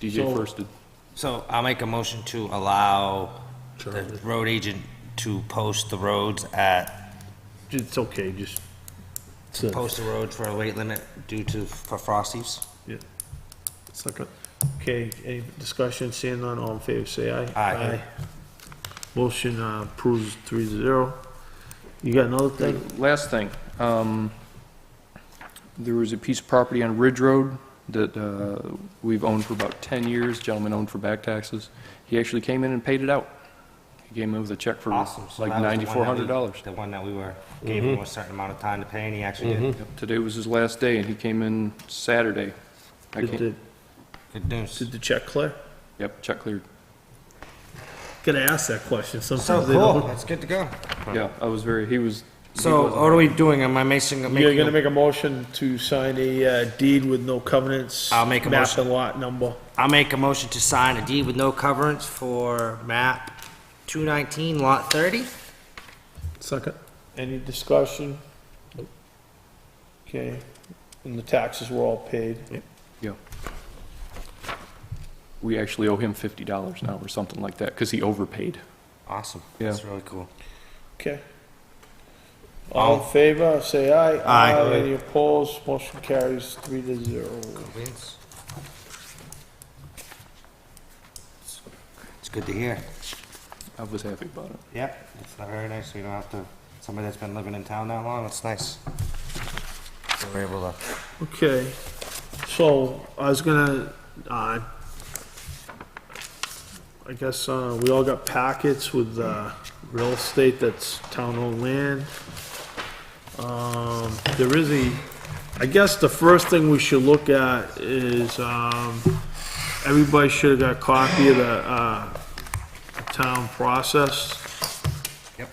DJ So- firsted. So I'll make a motion to allow the Charlie. road agent to post the roads at, It's okay, just. post the road for a weight limit due to, for frosties. Second. Okay, any discussion, seeing none, all in favor, say aye. Aye. Motion approves 3-0. You got another thing? Last thing, there was a piece of property on Ridge Road that we've owned for about 10 years, gentleman owned for back taxes. He actually came in and paid it out. He came in with a check for Awesome. So like that was the one that we- $9,400. The one that we were, gave him a certain amount of time to pay, and he actually did. Yep, today was his last day, and he came in Saturday. I Did can't, the, Good news. did the check clear? yep, check cleared. Gotta ask that question, So sometimes they cool, don't. that's good to go. Yeah, I was very, he was. So what are we doing? Am I making, You're making, gonna a- make a motion to sign a deed with no covenants? I'll make a Map motion. and lot number. I'll make a motion to sign a deed with no covenants for map 219, lot 30? Second. Any discussion? Okay, and the taxes were all paid. Yeah. We actually owe him $50 now or something like that, because he overpaid. Awesome. Yeah. That's really cool. Okay. All in favor, say aye. Aye. Any opposed, motion carries 3-0. Vince? It's good to hear. I was happy about it. Yep, it's very nice. We don't have to, somebody that's been living in town that long, it's nice. So we're able to. Okay, so I was gonna, I guess, we all got packets with, real estate that's town-owned land. There is I guess the first thing we should look at is, everybody should have got a copy of the, town process. Yep.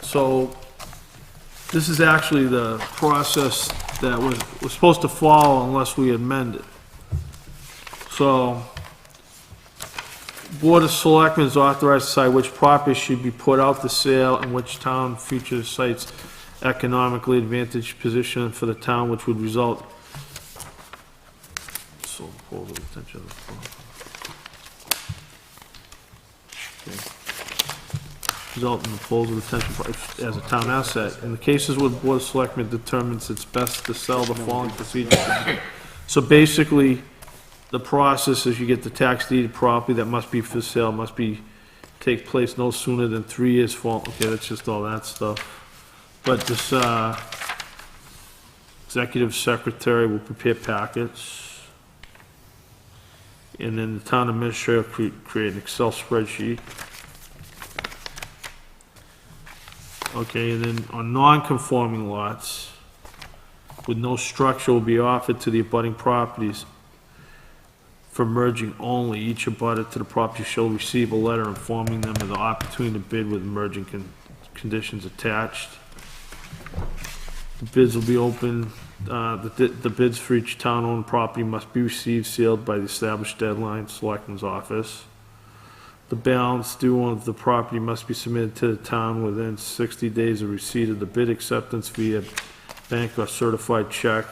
So, this is actually the process that was supposed to follow unless we amend it. So, Board of Selectmen is authorized to decide which property should be put out to sale and which town future sites economically advantaged position for the town, which would result. So, hold the attention of the phone. Result in the disposal of retention price as a town asset. In the cases where the Board of Selectmen determines it's best to sell, the following procedures. So basically, the process is you get the tax deed property that must be for sale, must be, take place no sooner than 3 years okay, that's just all that stuff. But this, Executive secretary will prepare packets. And then the town administrator will create an Excel spreadsheet. Okay, and then on non-conforming lots, with no structure will be offered to the abutting properties for merging only. Each abutter to the property shall receive a letter informing them of the opportunity to bid with merging conditions attached. The bids will be open, the bids for each town-owned property must be received sealed by the established deadline, Selectmen's office. The balance due on the property must be submitted to the town within 60 days of receipt of the bid acceptance via bank or certified check.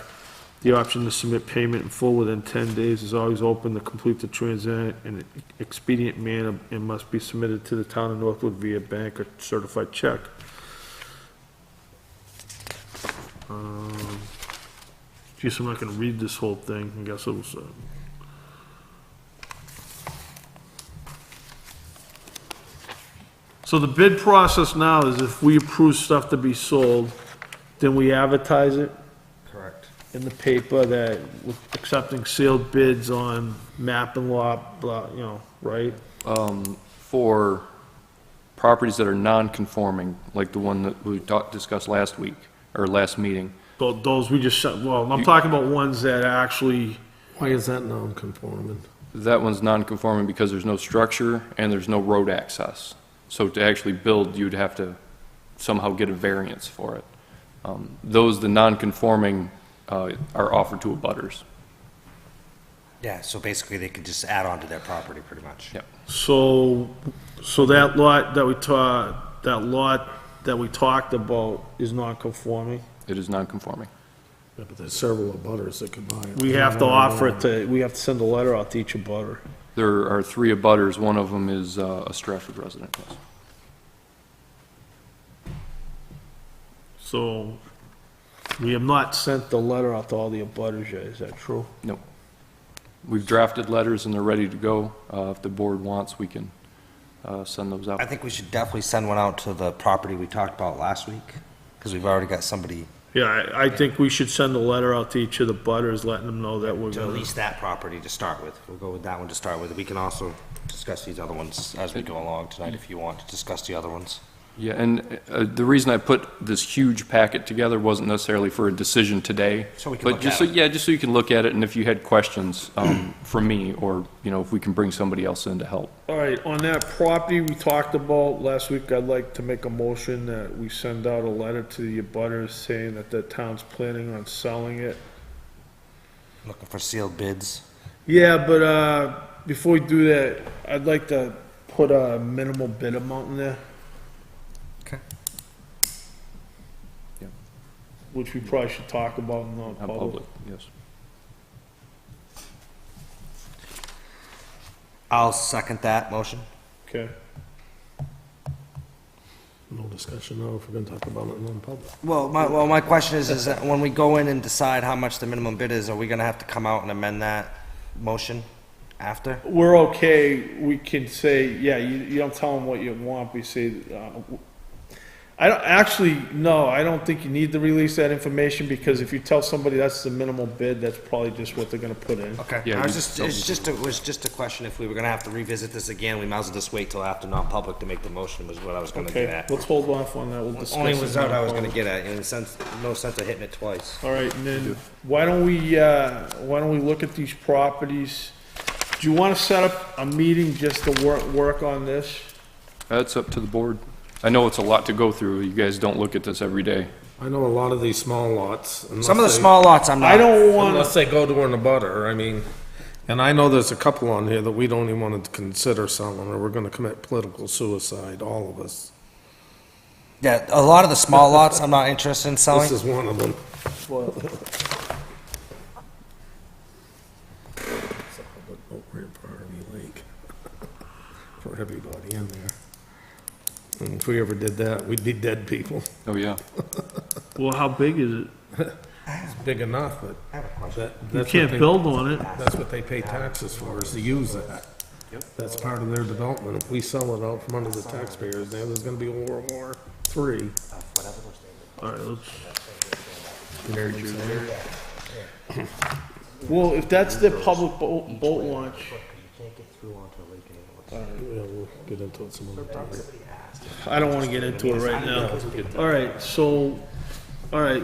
The option to submit payment in full within 10 days is always open to complete the transaction in an expedient manner and must be submitted to the town of Northwood via bank or certified check. Geez, I'm not gonna read this whole thing. I guess it was, So the bid process now is if we approve stuff to be sold, then we advertise it Correct. in the paper that we're accepting sealed bids on map and lot, blah, you know, right? For properties that are non-conforming, like the one that we discussed last week, or last meeting, Those we just, well, I'm talking about ones that actually, Why is that non-conforming? that one's non-conforming because there's no structure and there's no road access. So to actually build, you'd have to somehow get a variance for it. The non-conforming, are offered to abutters. Yeah, so basically they could just add on to their property pretty much. Yep. so that lot that we talked about is non-conforming. It is non-conforming. Yeah, but there's several abutters that could buy it. We have to offer it to, we have to send a letter out to each abutter. There are 3 abutters. One of them is a Stratford resident, yes. So, we have not sent the letter out to all the abutters yet, is that true? No. We've drafted letters and they're ready to go. If the board wants, we can send those out. I think we should definitely send one out to the property we talked about last week, because we've already got somebody Yeah, I think we should send a letter out to each of the butters, letting them know that we're to at gonna. least that property to start with. We'll go with that one to start with. We can also discuss these other ones as we go along tonight if you want to discuss the other ones. Yeah, and the reason I put this huge packet together wasn't necessarily for a decision today. So we can but look just at so, it. yeah, just so you can look at it, and if you had questions from me, or, you know, if we can bring somebody else in to help. All right, on that property we talked about last week, I'd like to make a motion that we send out a letter to the abutters saying that the town's planning on selling it. Looking for sealed bids. Yeah, but, before we do that, I'd like to put a minimal bid amount in there. Okay. Yeah. Which we probably should talk about in Not non-public. public, yes. I'll second that motion. Okay. No discussion now if we're gonna talk about it in non-public. Well, my question is that when we go in and decide how much the minimum bid is, are we gonna have to come out and amend that motion after? We're okay, we can say, yeah, you don't tell them what you want, we say, I don't, actually, no, I don't think you need to release that information, because if you tell somebody that's the minimal bid, that's probably just what they're gonna put in. Okay. Yeah, It you- was just a question if we were gonna have to revisit this again, we might as well just wait till after non-public to make the motion, was what I was gonna get Okay, at. let's hold off on that, we'll discuss it. Only was out I was gonna non-public. get at, in the sense, no sense of hitting it twice. All right, and then, why don't we look at these properties? Do you wanna set up a meeting just to work on this? That's up to the board. I know it's a lot to go through. You guys don't look at this every day. I know a lot of these small lots. Some of the small lots I'm not. I don't wanna, Unless they go to an abutter, I mean, and I know there's a couple on here that we don't even want to consider selling, or we're gonna commit political suicide, all of us. Yeah, a lot of the small lots I'm not interested in This selling. is one of them. Over at Harvey Lake. For everybody in there. And if we ever did that, we'd be dead people. Oh, yeah. well, how big is it? It's big enough, but I have a question. that, You that's what can't they, build on it. that's what they pay taxes for, is to use that. That's part of their development. If we sell it out from under the taxpayers, then there's gonna be World War III. All right, let's, Well, if that's their public boat launch, Yeah, we'll get into it some other time. I don't wanna get into it right now. Alright, so, alright,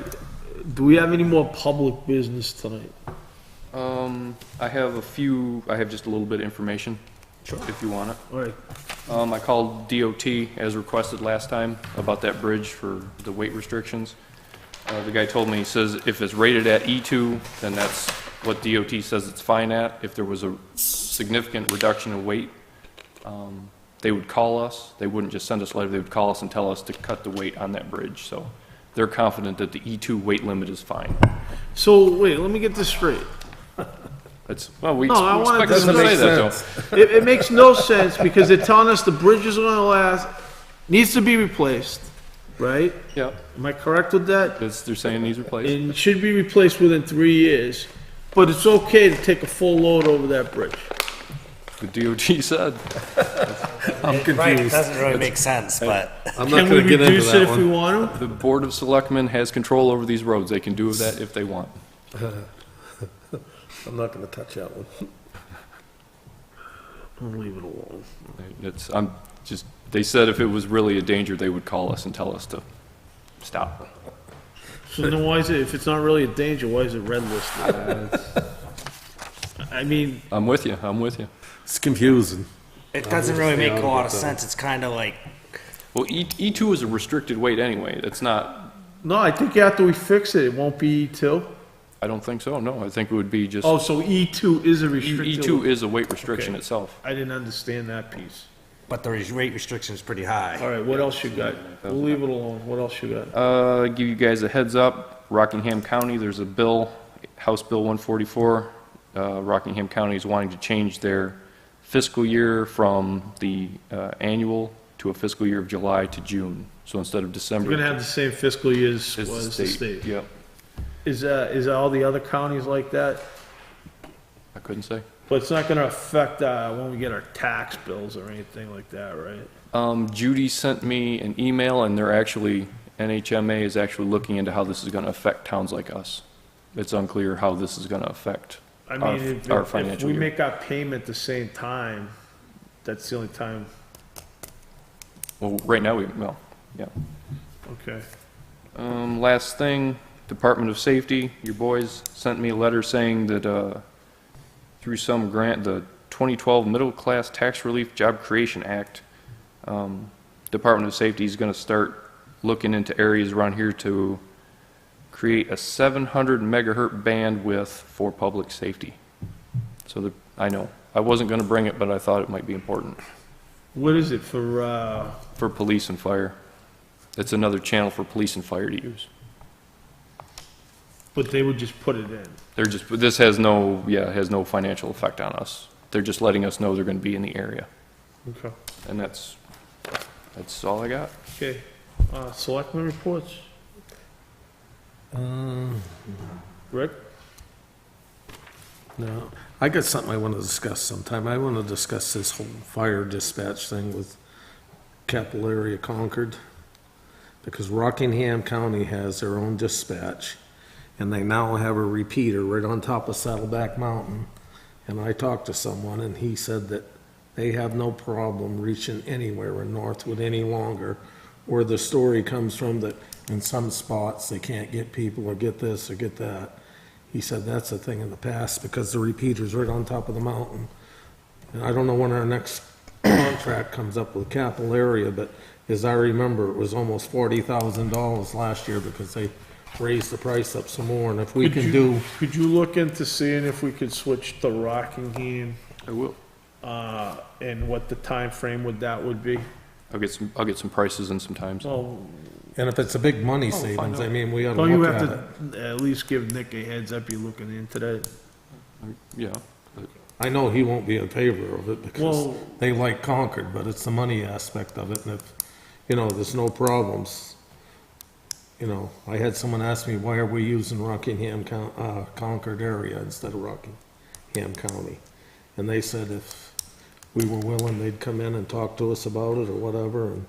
do we have any more public business tonight? I have just a little bit of information, if you want it. Alright, I called DOT as requested last time about that bridge for the weight restrictions. The guy told me, he says if it's rated at E2, then that's what DOT says it's fine at. If there was a significant reduction in weight, they would call us. They wouldn't just send us a letter, they would call us and tell us to cut the weight on that bridge. So they're confident that the E2 weight limit is fine. so, wait, let me get this straight. We No, I wanted expect to them to make say that, sense. though. It makes no sense, because they're telling us the bridge is gonna last, needs to be replaced, right? Yeah, Am I correct with that? they're saying these replaced. And should be replaced within 3 years, but it's okay to take a full load over that bridge. The DOT said. I'm confused. Right, it doesn't really make sense, but I'm Can not we gonna get into reduce it that if we one. want to? The Board of Selectmen has control over these roads. They can do that if they want. I'm not gonna touch that one. I'll leave it alone. They said if it was really a danger, they would call us and tell us to stop. So then why is it, if it's not really a danger, why is it red listed? I mean, I'm with you, I'm with you. It's confusing. it doesn't really make a lot of sense. It's kind of like, Well, E2 is a restricted weight anyway. It's not, no, I think after we fix it, it won't be E2. I don't think so, no. I think it would be just, Oh, so E2 is a restricted. E2 is a weight restriction Okay. itself. I didn't understand that piece. but the rate restriction is pretty high. All right, what else you got? We'll leave it alone. What else you got? Give you guys a heads up, Rockingham County, there's a bill, House Bill 144. Rockingham County is wanting to change their fiscal year from the annual to a fiscal year of July to June. So instead of December. We're gonna have the same fiscal years it's as the state. Yep, Is all the other counties like that? I couldn't say. But it's not gonna affect, when we get our tax bills or anything like that, right? Judy sent me an email, and NHMA is actually looking into how this is gonna affect towns like us. It's unclear how this is gonna affect I our mean, if financial we year. make our payment the same time, that's the only time, Well, right now, yeah. okay. Last thing, Department of Safety, your boys sent me a letter saying that, through some grant, the 2012 Middle Class Tax Relief Job Creation Act, Department of Safety is gonna start looking into areas around here to create a 700 megahertz bandwidth for public safety. So I know, I wasn't gonna bring it, but I thought it might be important What is it for, for police and fire. It's another channel for police and fire to use. but they would just put it in? This has no financial effect on us. They're just letting us know they're gonna be in the area, Okay. and that's all I got. Okay, selectmen reports? Rick? No, I got something I want to discuss sometime. I want to discuss this whole fire dispatch thing with Capillary Concord, because Rockingham County has their own dispatch, and they now have a repeater right on top of Saddleback Mountain. And I talked to someone, and he said that they have no problem reaching anywhere in Northwood any longer, where the story comes from that in some spots they can't get people or get this or get that. He said that's a thing in the past because the repeater's right on top of the mountain. And I don't know when our next contract comes up with Capillary, but as I remember, it was almost $40,000 last year because they raised the price up some more. And if we can do, Could you look into seeing if we could switch to Rockingham, I will. and what the time frame would that would be? I'll get some prices and some times. Well, and if it's a big money find savings, out. I mean, we ought to don't you look have at it. to at least give Nick a heads up, you're looking into that? Yeah. I know he won't be in favor of it because Well- they like Concord, but it's the money aspect of it. And if, there's no problems. I had someone ask me, why are we using Rockingham, Concord area instead of Rockingham County? And they said if we were willing, they'd come in and talk to us about it or whatever, and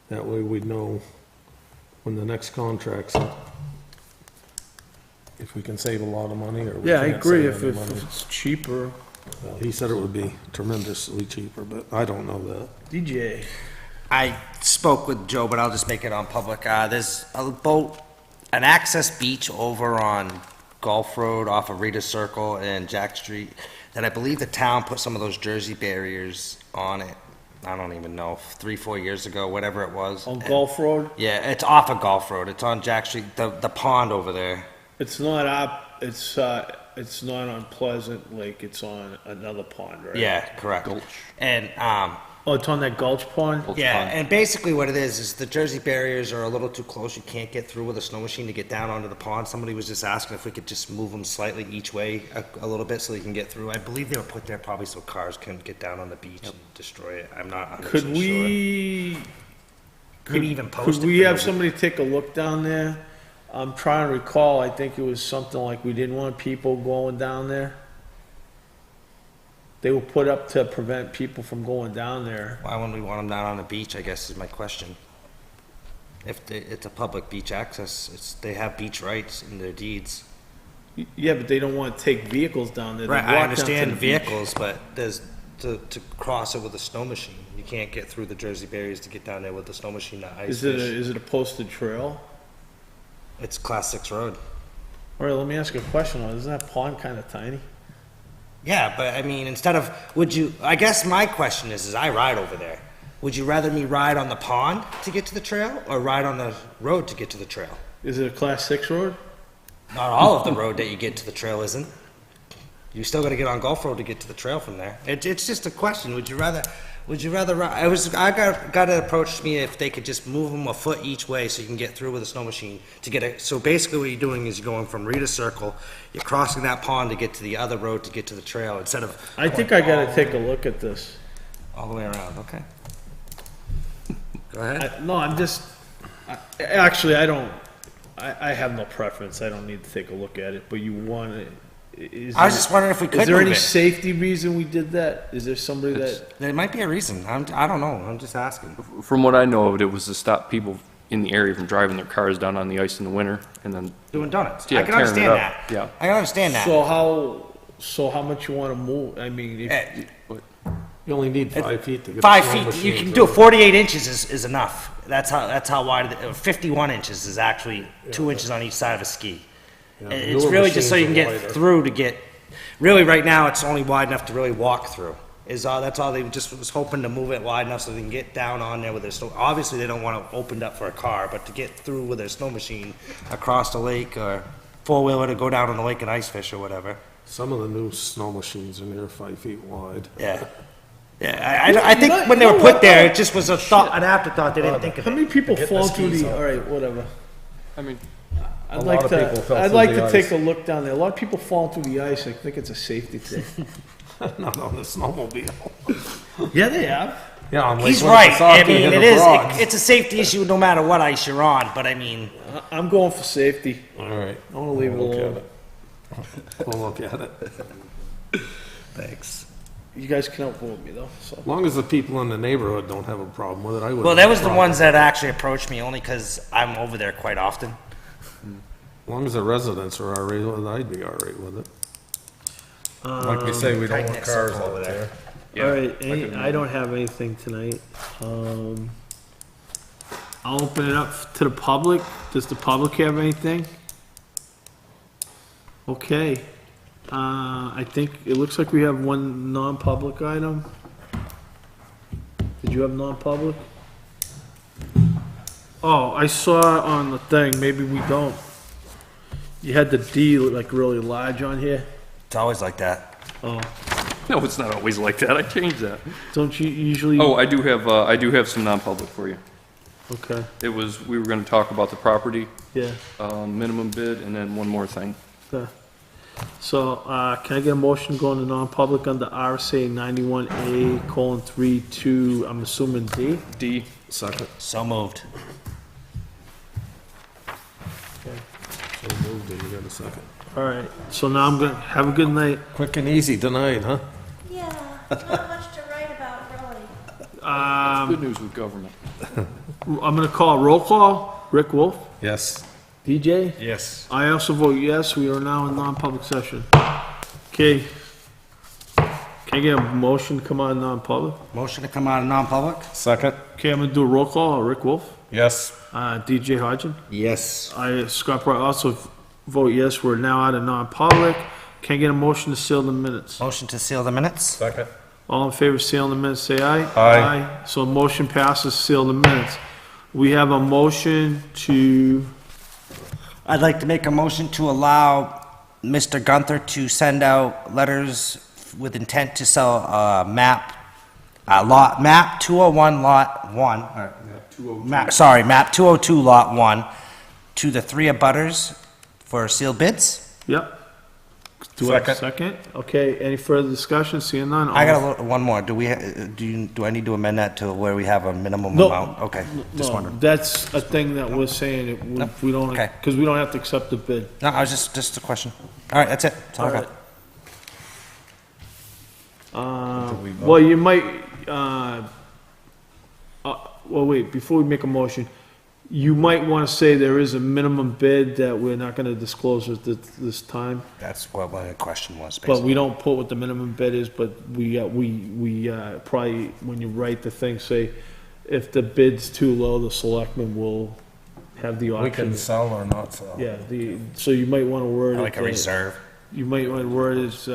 that way we'd know when the next contract's up. if we can save a lot of money or we Yeah, I can't agree, save if any money. it's cheaper. Well, he said it would be tremendously cheaper, but I don't know that. DJ, I spoke with Joe, but I'll just make it on public. There's a boat, an access beach over on Gulf Road off of Rita Circle and Jack Street that I believe the town put some of those Jersey barriers on it. I don't even know, 3-4 years ago, whatever it was. on Gulf Road, Yeah, it's off of Gulf Road. It's on Jack Street, the pond over there. it's not up, it's not on Pleasant Lake, it's on another pond, right? Yeah, correct. Gulch. And, Oh, it's on that Gulch Pond? Gulch yeah, Pond. and basically what it is the Jersey barriers are a little too close. You can't get through with a snow machine to get down onto the pond. Somebody was just asking if we could just move them slightly each way a little bit so they can get through. I believe they were put there probably so cars couldn't get down on the beach and destroy it. I'm not 100% Could sure. we, Maybe even post could it we for have the- somebody take a look down there? I'm trying to recall, I think it was something like we didn't want people going down there. They were put up to prevent people from going down there. Why wouldn't we want them down on the beach, I guess is my question. It's a public beach access, they have beach rights in their deeds. Yeah, but they don't want to take vehicles down there. They Right, walk I down to understand the beach. vehicles, but there's, to cross it with a snow machine, you can't get through the Jersey barriers to get down there with the snow machine, to ice Is it, fish. is it a posted trail? It's Class 6 road. All right, let me ask you a question, though. Isn't that pond kind of tiny? Yeah, but I mean, instead of, I guess my question is I ride over there. Would you rather me ride on the pond to get to the trail or ride on the road to get to the trail? Is it a class 6 road? Not all of the road that you get to the trail isn't. You still gotta get on Gulf Road to get to the trail from there. It's just a question. Would you rather got it approached me if they could just move them a foot each way so you can get through with a snow machine to get it. So basically what you're doing is you're going from Rita Circle, you're crossing that pond to get to the other road to get to the trail instead of I think I gotta take a look at this. all the way around, okay? Go ahead. No, I'm just, actually, I have no preference. I don't need to take a look at it, but you want to, I was just wondering if we could is there move any it. safety reason we did that? Is there somebody that, There might be a reason. I don't know. I'm just asking. From what I know of it, was to stop people in the area from driving their cars down on the ice in the winter, and then, Doing donuts. Yeah, I can tearing it understand up. that. Yeah. I can understand that. so how much you want to move? I mean, if, Eh, You only need 5 feet to get. a 5 snow feet, you machine can do it. through. 48 inches is enough. That's how wide. 51 inches is actually 2 inches on each side of a ski. Yeah, And it's newer really just so you can machines are get wider. through to get. Really, right now it's only wide enough to really walk through. That's all they just was hoping to move it wide enough so they can get down on there with their snow. Obviously, they don't want it opened up for a car, but to get through with their snow machine across the lake or four-wheeler to go down on the lake and ice fish or whatever. Some of the new snow machines are near 5 feet wide. Yeah. Yeah, I think when they were put there, it just was a thought, an afterthought. They didn't think of how it. many people Get the fall through skis the, out. all right, whatever. I mean, I'd lot like of people to, fell I'd through like the to ice. take a look down there. A lot of people fall through the ice. I think it's a safety thing. Not on the snowmobile. Yeah, they have. Yeah, on He's Lake right. I Winnipesaukee mean, and it the is. Broads. It's a safety issue no matter what ice you're on. But I mean, I'm going for safety. All right. I want to leave it We'll look alone. at it. We'll look at it. thanks. You guys can outvote me though, so. As long as the people in the neighborhood don't have a problem with it, I would. Well, that was the ones that actually approached me only because I'm over there quite often. As long as the residents are all right with it, I'd be all right with it. Like we say, we don't want tight-knit cars circle over out there. there. All right, I don't have anything tonight. I'll open it up to the public. Does the public have anything? Okay. I think it looks like we have one non-public item. Did you have non-public? Oh, I saw on the thing, maybe we don't. You had the D like really large on here. It's always like that. Oh, no, it's not always like that. I changed that. don't you usually? Oh, I do have some non-public for you. Okay, We were gonna talk about the property, yeah. minimum bid, and then one more thing. Okay. So, can I get a motion going to non-public under RSA 91A:32, I'm assuming D? D, Second. So moved. So moved, and you got a second. All right, so now I'm gonna, have a good night. Quick and easy tonight, huh? Yeah, not much to write about, really. good news with government. I'm gonna call roll call. Rick Wolf, Yes. DJ? Yes. I also vote yes, we are now in non-public session. Okay. Can I get a motion to come out of non-public? Motion to come out of non-public? Second? Okay, I'm gonna do a roll call. Rick Wolf? Yes. DJ Hodgin? Yes. Scott Brown also vote yes, we're now out of non-public. Can I get a motion to seal the minutes? Motion to seal the minutes? Second? All in favor of sealing the minutes, say aye. Aye. So motion passes, seal the minutes. We have a motion to, I'd like to make a motion to allow Mr. Gunther to send out letters with intent to sell map 201 lot 1, or, map 202 lot 1 to the 3 abutters for sealed bids. yep. Do I have a Second. second? Okay, any further discussion? Seeing none? I got one more. Do I need to amend that to where we have a minimum No. amount? Okay, just No, wondering. that's a thing that we're saying, we don't, Okay. because we don't have to accept the bid. No, I was just a question. All right, that's it. That's all I got. Well, you might, well, wait, before we make a motion, you might want to say there is a minimum bid that we're not going to disclose at this time, That's what my question was, but basically. we don't put what the minimum bid is, but we probably, when you write the thing, say, if the bid's too low, the selectmen will have the We option. can sell or not sell. Yeah, so you might want to word it. Like a that- reserve. You might want to word it as,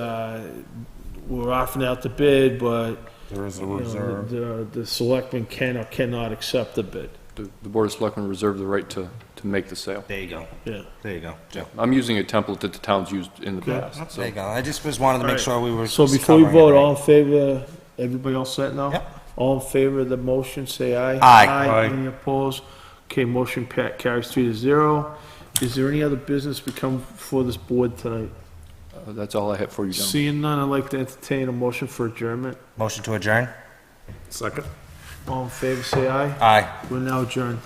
we're offering out the bid, but There is a you know, reserve. the selectmen can or cannot accept the bid. The Board of Selectmen reserve the right to make the sale. There you go. Yeah. There you go, Joe. I'm using a template that the town's used in the Okay. past, so. There you go. I just wanted to make Alright. sure we were. So just before we covering it vote, right. all in favor, everybody all set now? Yep. All in favor of the motion, say aye. Aye. Aye. Any opposed? Okay, motion carries 3-0. Is there any other business we come before this board tonight? That's all I have for you, gentlemen. Seeing none, I'd like to entertain a motion for adjournment. Motion to adjourn? Second? All in favor, say aye. Aye. We're now adjourned.